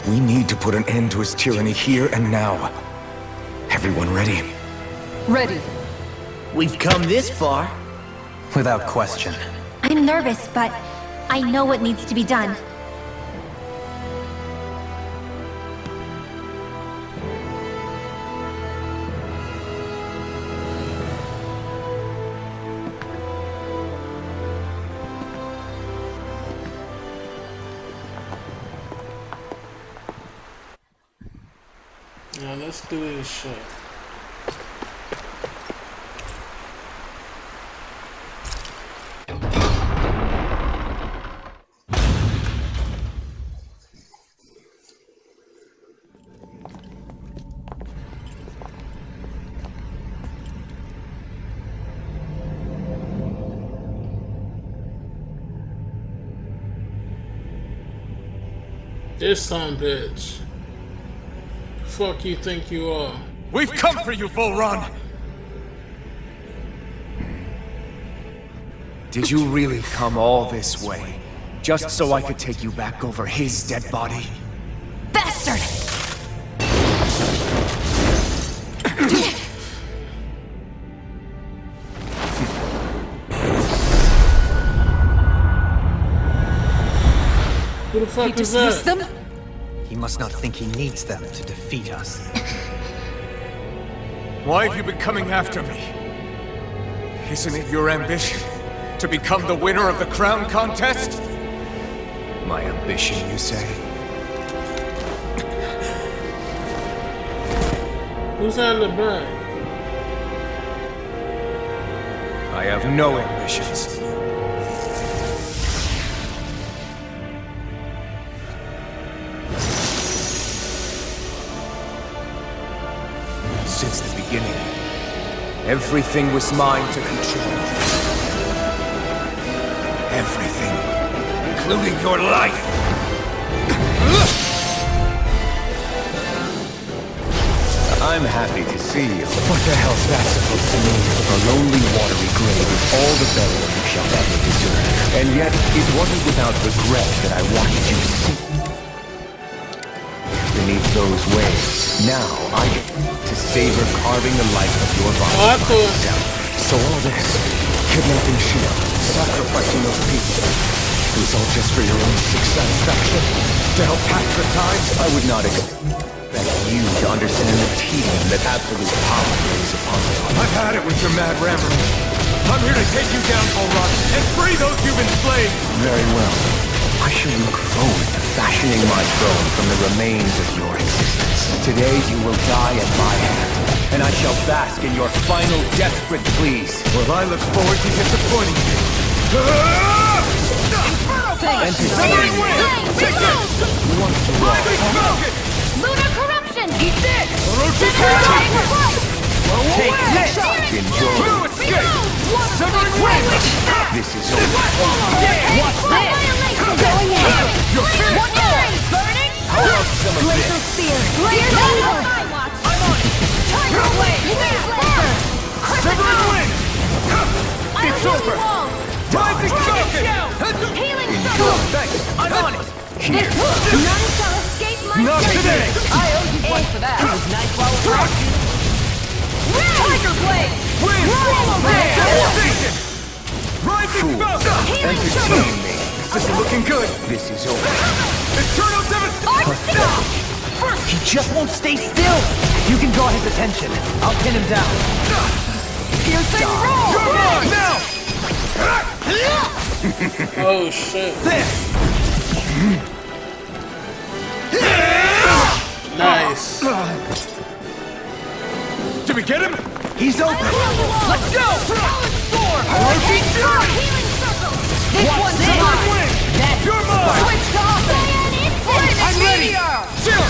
We need to put an end to his tyranny here and now. Everyone ready? Ready. We've come this far. Without question. I'm nervous, but I know what needs to be done. Yeah, let's do this shit. This son bitch. Fuck you think you are? We've come for you, Vholran! Did you really come all this way? Just so I could take you back over his dead body? Bastard! Who the fuck He is that? dismissed them? He must not think he needs them to defeat us. Why have you been coming after me? Isn't it your ambition to become the winner of the crown contest? My ambition, you say? Who's that in the back? I have no ambitions. Since the beginning, everything was mine to control. Everything, including your life. I'm happy to see you. What the hell's that supposed to mean? A lonely, watery grave is all the burial you shall ever deserve. And yet, it wasn't without regret that I watched you sink beneath those waves. Now, I get to savor carving the life of your body by myself. So all this, kidnapping Shionne, sacrificing those people, it was all just for your own sick satisfaction? To help pass the time? I would not expect you to understand the tedium that absolute power lays upon you. I've had it with your mad rambling. I'm here to take you down, Vholran, and free those you've enslaved! Very well. I shall look forward to fashioning my throne from the remains of your existence. Today you will die at my hand, and I shall bask in your final desperate pleas. Well, I look forward to disappointing you. Entertaining me. Who wants to rock? Lunar corruption! Eat this! Take this! Enjoy. Severing wind! This is over. What's this? Going in! You're finished! Burning! How about some of Glacial this? spear! Glacial spear! I'm on it! Tiger blade! Severing wind! It's over! Rising falcon! Healing circle! Thanks. I'm on it. Here. None shall escape my Not today! I owe you one for that. It was nice while it lasted. Tiger blade! Wind! Devastation! Rising falcon! Entertain me. This is looking good. This is over. Eternal devastation! He just won't stay still! You can draw his attention. I'll pin him down. Piercing roll! You're mine! Now! Oh shit. Nice. Did we get him? He's open! Let's go! Healing circle! This one's mine! You're mine! Switch off! I'm ready! Chill!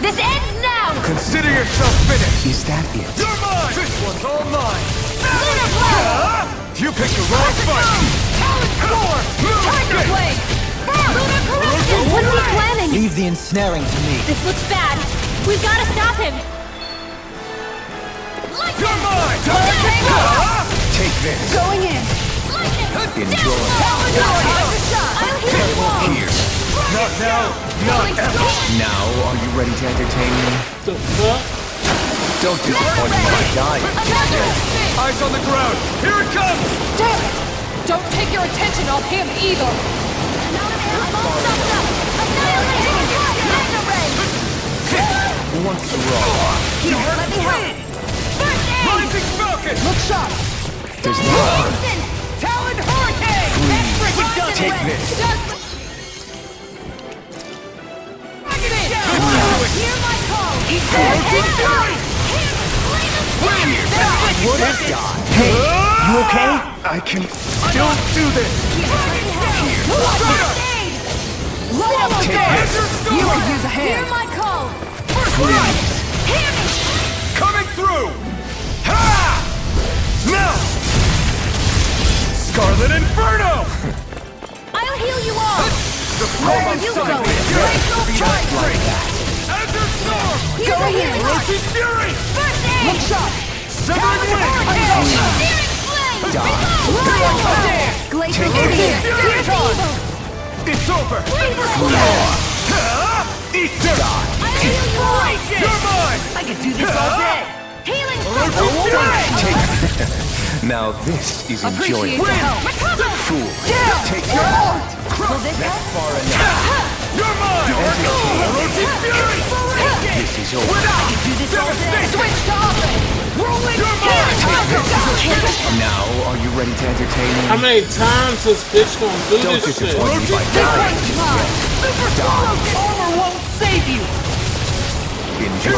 This ends now! Consider yourself finished. Is that it? You're mine! This one's all mine! Lunar blow! You picked the wrong fight! Tiger Blade! Lunar Corruption! What's he planning? Leave the ensnaring to me. This looks bad. We've got to stop him. You're mine! Take this. Going in. Enjoy. I'll heal you all. Here. Not now, not ever. Now, are you ready to entertain me? The fuck? Don't disappoint me by dying. Eyes on the ground. Here it comes. Damn it! Don't take your attention off him either! Once wrong. Let me help. Rising Falcon! Look sharp! There's more. Talon Hurricane! That freaking does Take it! this. Hear my call! What is God? Hey, you okay? I can still do this. Take this. You could use a Hear hand! my call! Hear me! Coming through! Ha! Now! Scarlet Inferno! I'll heal you all! Where you going? Just like that. Azure Storm! Go ahead! Roach's Fury! First aid! Look sharp! Severing Wing! Searing Flame! Glacier Fury! Here's evil! It's over! Eat this! I'll heal you all! You're mine! I could do this all day! Healing Roach's Fury! Now this is Appreciate enjoyable. the help! Recover! Fool. Take your heart. Will this help? Far enough. You're mine! Roach's Fury! This is yours. Do this all day! Switch to offense! Rolling! You're mine! Now, are you ready to entertain me? How many times this bitch gonna do Don't this shit? disappoint me by dying. Armor won't save you! Enjoy.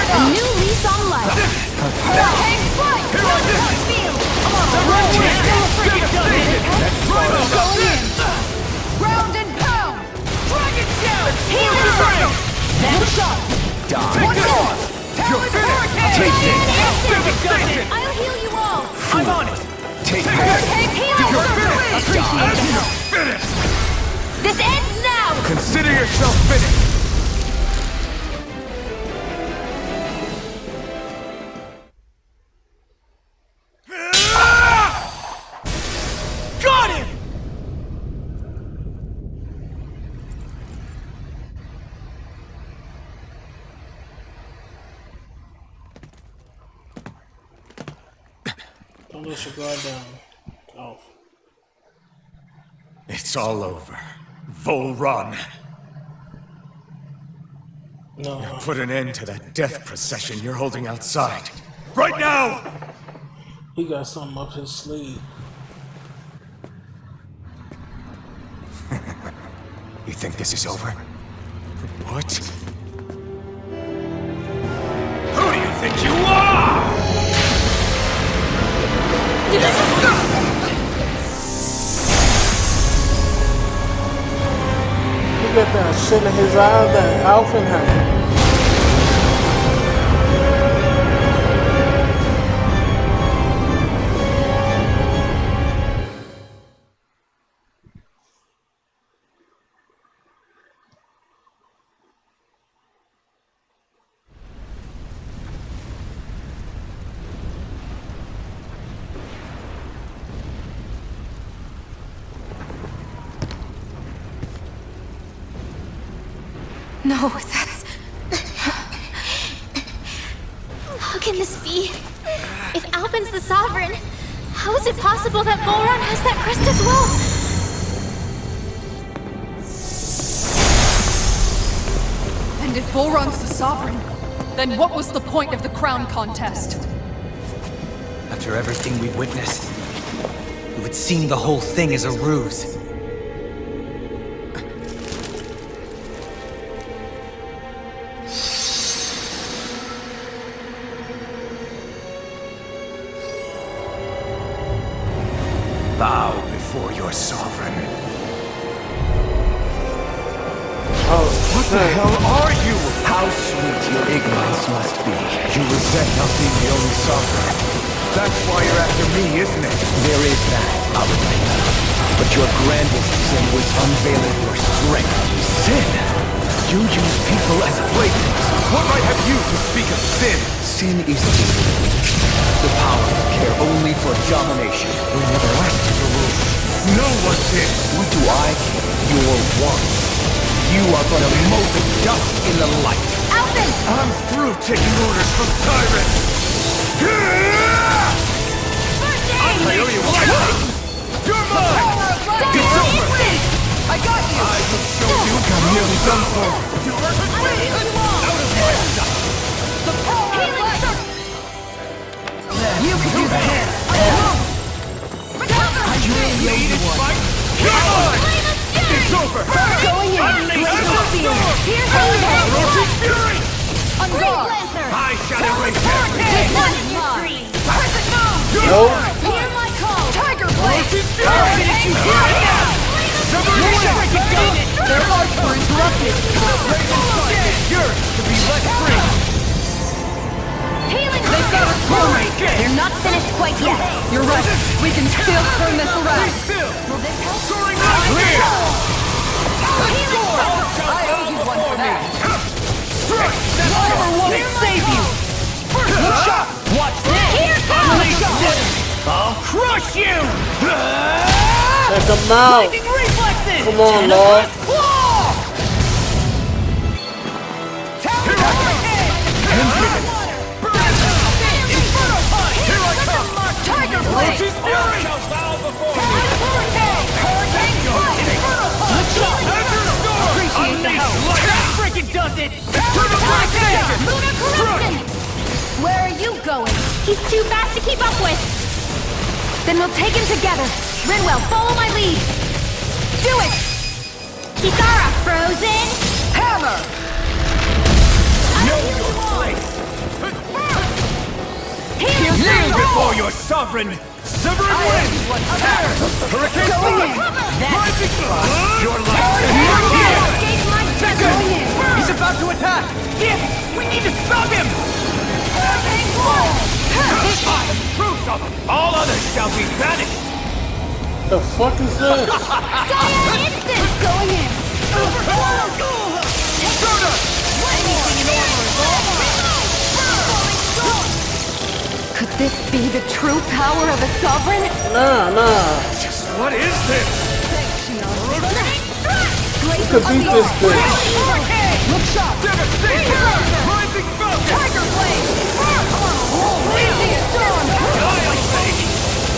A new lease on life! Hurricane Strike! Field! Going in! Round and pound! Dragon Shout! Healing Strike! Look sharp! Die. One more! Take this. I'll heal you all! I'm on it! Take this. Healing Appreciate it! Finished! This ends now! Consider yourself finished! Got him! Don't let your guard down. Oh. It's all over. Vholran. No. Put an end to that death procession you're holding outside. Right now! He got something up his sleeve. You think this is over? What? Who do you think you are? He got that shit in his eye that Alphen had. No, that's... How can this be? If Alphen's the Sovereign, how is it possible that Vholran has that crest as well? And if Vholran's the Sovereign, then what was the point of the crown contest? After everything we've witnessed, it would seem the whole thing is a ruse. Bow before your sovereign. Oh, What the hell are you? How sweet your ignorance must be. You resent not being the only sovereign. That's why you're after me, isn't it? There is that, Outrider. But your grandest sin was unveiling your strength. Sin? You use people as playthings. What right have you to speak of sin? Sin is evil. The power to care only for domination. We never asked you to rule. No one did. What do I care? Your wants. You are but a mote of dust in the light. Alvin! I'm through taking orders from tyrants. I owe you one. You're mine! It's over! I got you! I will show you I'm nearly done for. Out of my sight! The power of light! You can do the hand! You made it fight? You're mine! It's over! Going in! Here's Roach's Fury! On guard! I shall erase him! Nope. Hear my call! Tiger Blade! Roach's Fury! Their hearts were interrupted! Yours to be let free! They've got us cornered! They're not finished quite yet. You're right. We can still turn this around. Still! Soaring right clear! I owe you one for that. Strike! Whatever won't save you! Look shot! Watch this! Here Unleash this! I'll crush you! Check them out. reflexes! Come on, Lord. Tiger Blade! Appreciate the help! Freaking does it! Where are you going? He's too fast to keep up with. Then we'll take him together. Rinwell, follow my lead. Do it! Kisara, frozen. Hammer! Know your place! Kneel before your sovereign! Severed wind! Hurricane Fire! Rising Flood! Your life is here! He's about to attack! Yes! We need to stop him! Hurricane Wall! I am proof of it! All others shall be banished! The fuck is this? Cyan instant. Going in! Soda! Could this be the true power of a sovereign? Nah. Just what is this? You could beat this bitch. Look sharp! Devastation! Rising Fountain! Tiger Blade! Radiant Storm!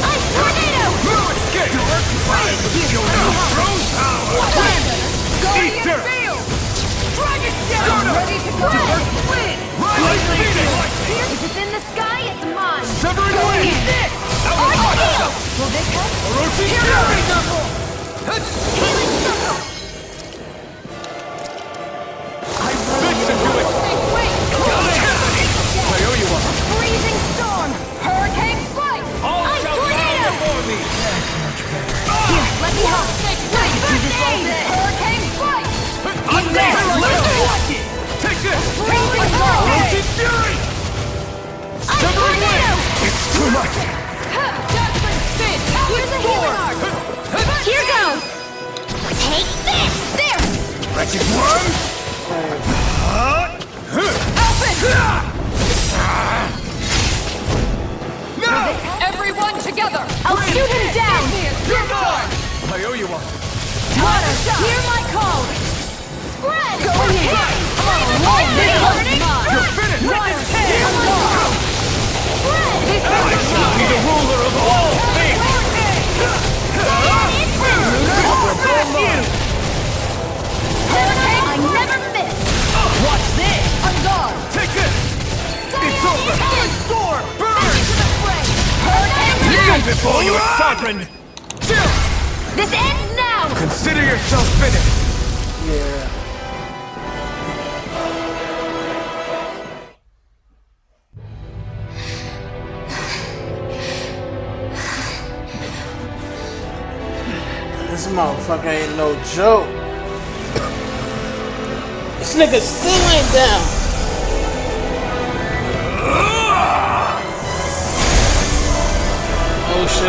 Ice tornado. No escape! I will show you strong power! Eater! Dragon Shadow! Ready to go! Rising Phoenix! If it's in the sky, it's mine. Severing wind! Will this help? Orochi Fury! Healing circle. Listen to it! I owe you one! Freezing Storm! Hurricane Strike! All Ice shall bow tornado! before me! Let me help. Hurricane Strike! I'm there! Watch it! Take this! Freezing Orochi Fury! Ice tornado. It's too much! Judgment Spin! Here's a healing arc. Here goes. Take this. There. Wretched worm! No! Everyone together! I'll shoot him down! You're mine! I owe you one. Water! Hear my call! Spread. Going in! You're finished! Spread. I shall be the ruler of all things! I never miss. Watch this! On guard! Take this! It's over! Storm. Burn! Kneel before your sovereign! Chill! This ends now. Consider yourself finished! Yeah. This motherfucker ain't no joke. This nigga still ain't down.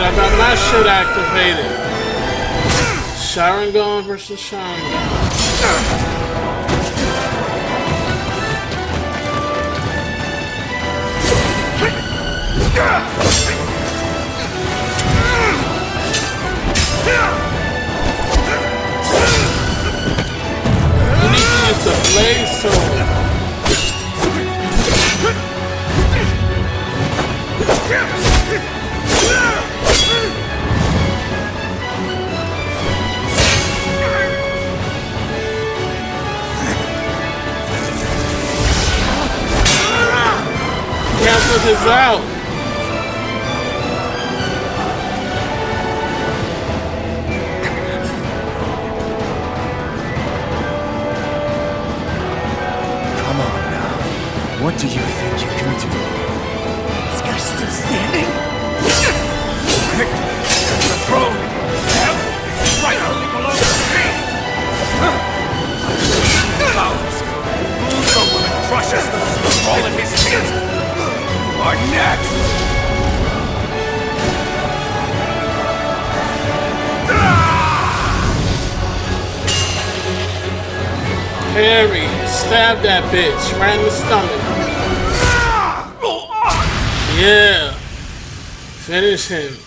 shit. I got my shit activated. Sharingan versus Sharingan. You need to use the blade sword. Cancel this out. What do you think you can do? This guy's still standing? The throne! Rightfully belongs to me! Flowers! Someone that crushes them all in his feet! Are next! Harry, stab that bitch right in the stomach. Yeah. Finish him.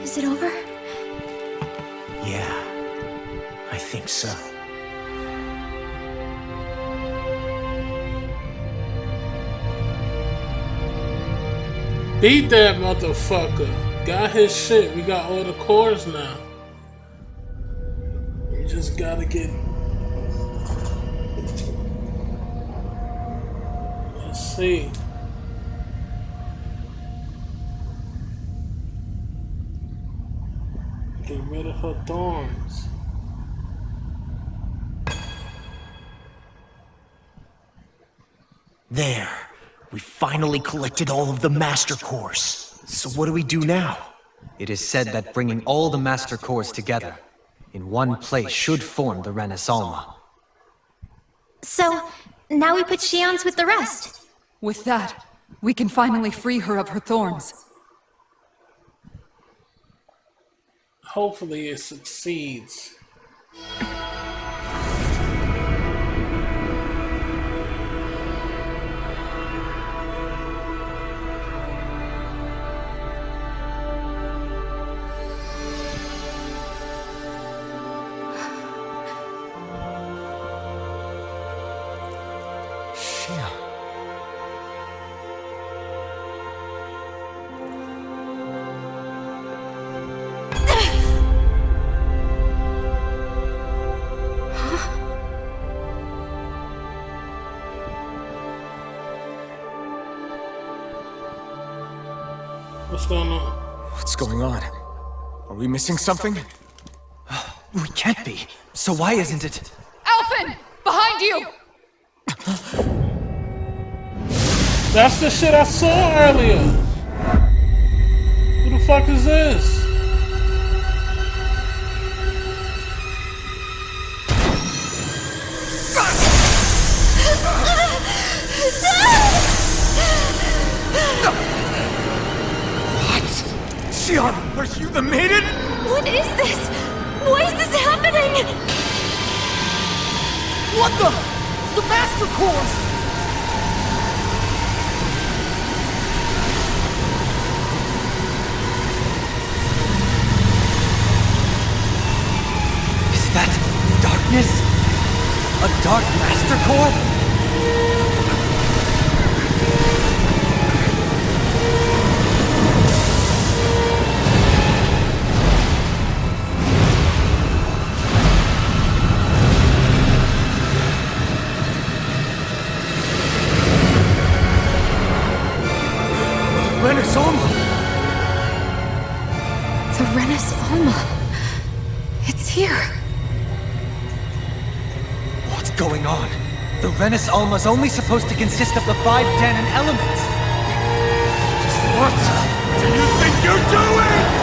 Is it over? Yeah, I think so. Beat that motherfucker. Got his shit. We got all the cores now. We just gotta get... Let's see. Get rid of her thorns. There. We finally collected all of the Master Cores. So what do we do now? It is said that bringing all the Master Cores together in one place should form the Renaissance. So, now we put Shionne's with the rest. With that, we can finally free her of her thorns. Hopefully it succeeds. What's going on? What's going on? Are we missing something? We can't be. So why isn't it? Alphen! Behind you! That's the shit I saw earlier. Who the fuck is this? Shionne, are you the maiden? What is this? Why is this happening? What the? The Master Cores! Is that darkness? A dark Master Core? Alma. It's here. What's going on? The Renis Alma's only supposed to consist of the 5 Danon elements. What do you think you're doing?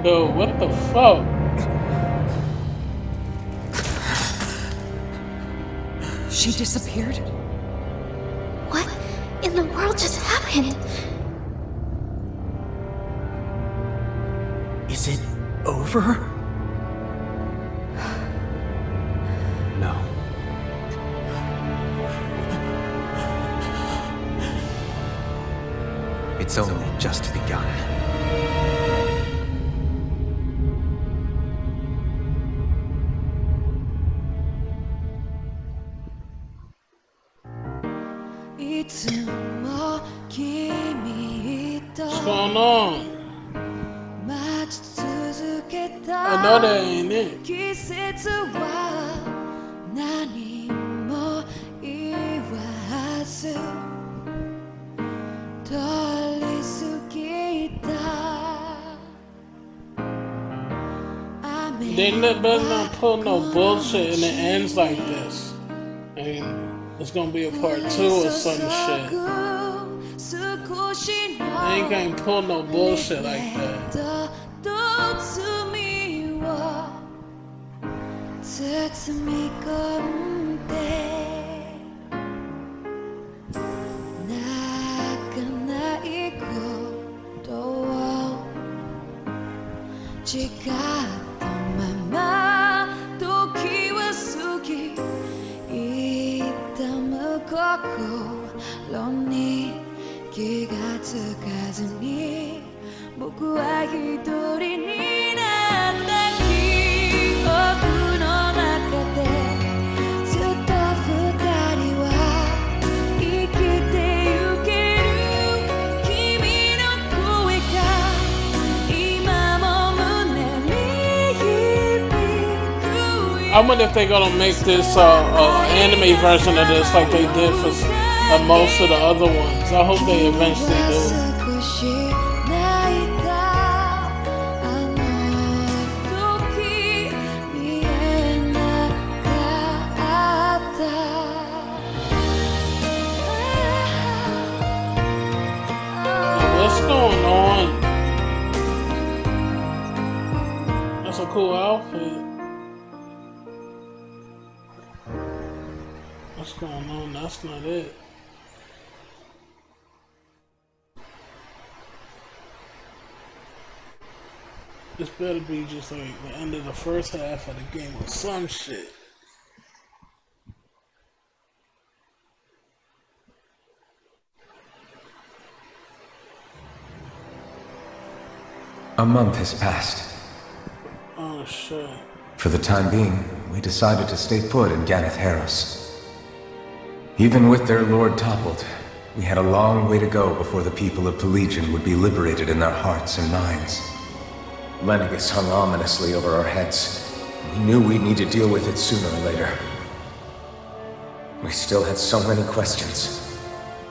Dude, what the fuck? She disappeared? What in the world just happened? Is it over? No. It's only just begun. What's going on? I know that ain't it. They better not pull no bullshit and it ends like this. And it's gonna be a part 2 or some shit. They ain't gonna pull no bullshit like that. I wonder if they're gonna make this anime version of this like they did for most of the other ones. I hope they eventually do. What's going on? That's a cool outfit. What's going on? That's not it. This better be just like the end of the first half of the game or some shit. A month has passed. Oh shit. For the time being, we decided to stay put in Ganeth Haros. Even with their lord toppled, we had a long way to go before the people of Pelegion would be liberated in their hearts and minds. Lenegis hung ominously over our heads. We knew we'd need to deal with it sooner or later. We still had so many questions.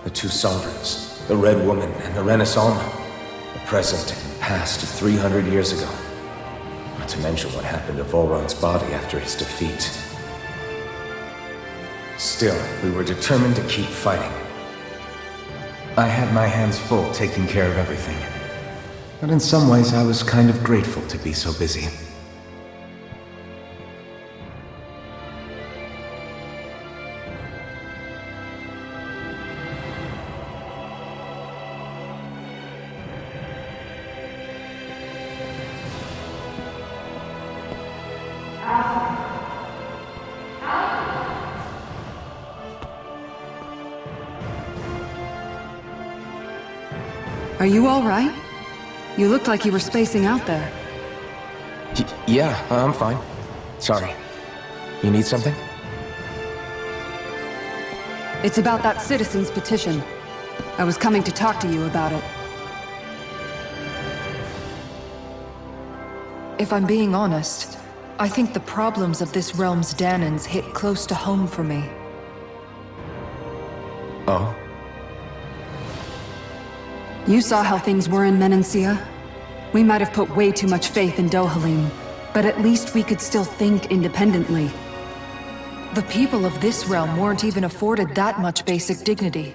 The 2 sovereigns, the Red Woman and the Renis Alma, the present and past of 300 years ago. Not to mention what happened to Vholran's body after his defeat. Still, we were determined to keep fighting. I had my hands full taking care of everything. But in some ways, I was kind of grateful to be so busy. Are you all right? You looked like you were spacing out there. Yeah, I'm fine. Sorry. You need something? It's about that citizen's petition. I was coming to talk to you about it. if I'm being honest, I think the problems of this realm's Danans hit close to home for me. Oh? You saw how things were in Menancia? We might have put way too much faith in Dohalim, but at least we could still think independently. The people of this realm weren't even afforded that much basic dignity.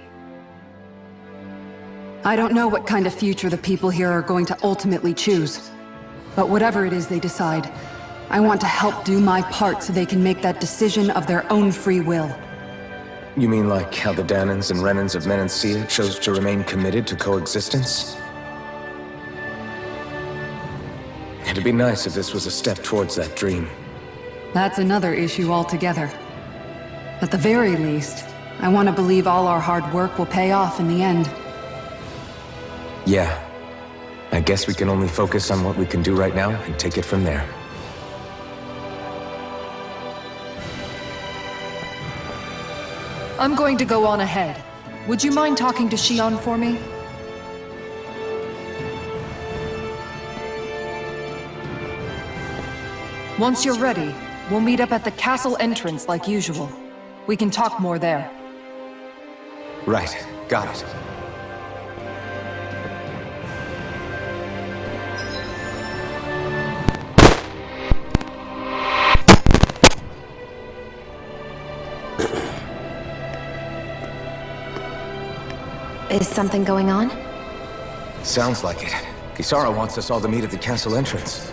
I don't know what kind of future the people here are going to ultimately choose. But whatever it is they decide, I want to help do my part so they can make that decision of their own free will. You mean like how the Danans and Renans of Menancia chose to remain committed to coexistence? It'd be nice if this was a step towards that dream. That's another issue altogether. At the very least, I want to believe all our hard work will pay off in the end. Yeah. I guess we can only focus on what we can do right now and take it from there. I'm going to go on ahead. Would you mind talking to Shionne for me? Once you're ready, we'll meet up at the castle entrance like usual. We can talk more there. Right. Got it. Is something going on? Sounds like it. Kisara wants us all to meet at the castle entrance.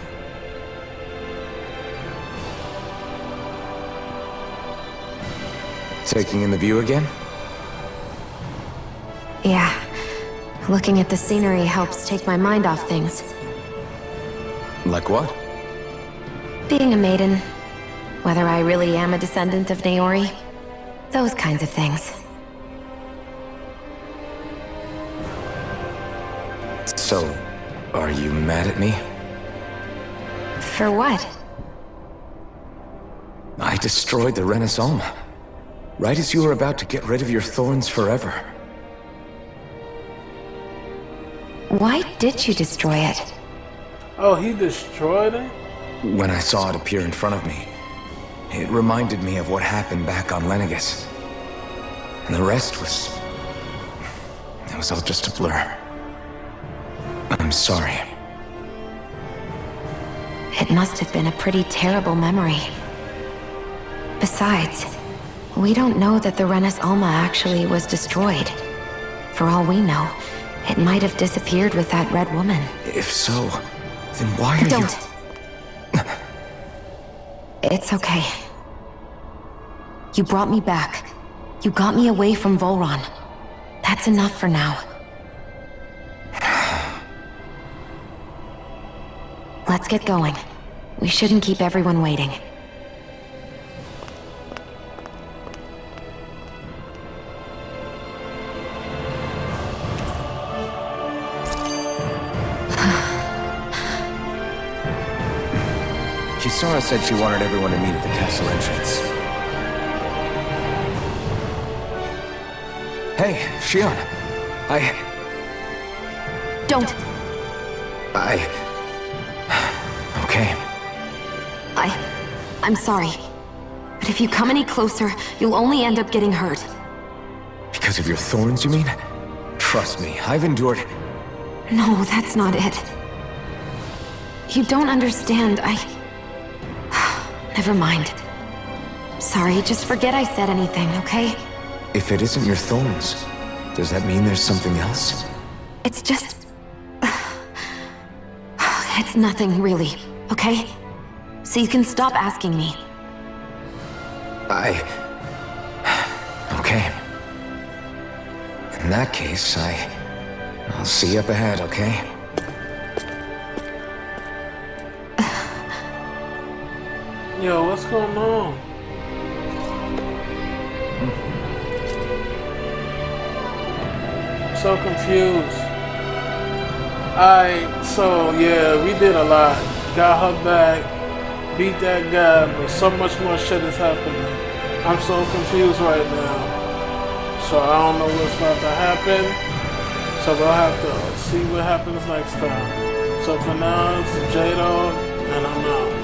Taking in the view again? Yeah. Looking at the scenery helps take my mind off things. Like what? Being a maiden. Whether I really am a descendant of Naori. Those kinds of things. So, are you mad at me? For what? I destroyed the Renaissance. Right as you were about to get rid of your thorns forever. Why did you destroy it? Oh, he destroyed it? When I saw it appear in front of me, it reminded me of what happened back on Lenegus. And the rest was... it was all just a blur. I'm sorry. It must have been a pretty terrible memory. Besides, we don't know that the Renis Alma actually was destroyed. For all we know, it might have disappeared with that red woman. If so, then why are you... Don't! It's okay. You brought me back. You got me away from Vholran. That's enough for now. Let's get going. We shouldn't keep everyone waiting. Kisara said she wanted everyone to meet at the castle entrance. Hey, Shionne. Don't! Okay. I'm sorry. But if you come any closer, you'll only end up getting hurt. Because of your thorns, you mean? Trust me, I've endured... No, that's not it. You don't understand, Never mind. Sorry, just forget I said anything, okay? If it isn't your thorns, does that mean there's something else? It's just... It's nothing, really, okay? So you can stop asking me. Okay. In that case, I'll see you up ahead, okay? Yo, what's going on? So confused. So yeah, we did a lot. Got her back, beat that guy, but so much more shit is happening. I'm so confused right now. So I don't know what's about to happen. So we'll have to see what happens next time. So for now, it's Jado and I'm out.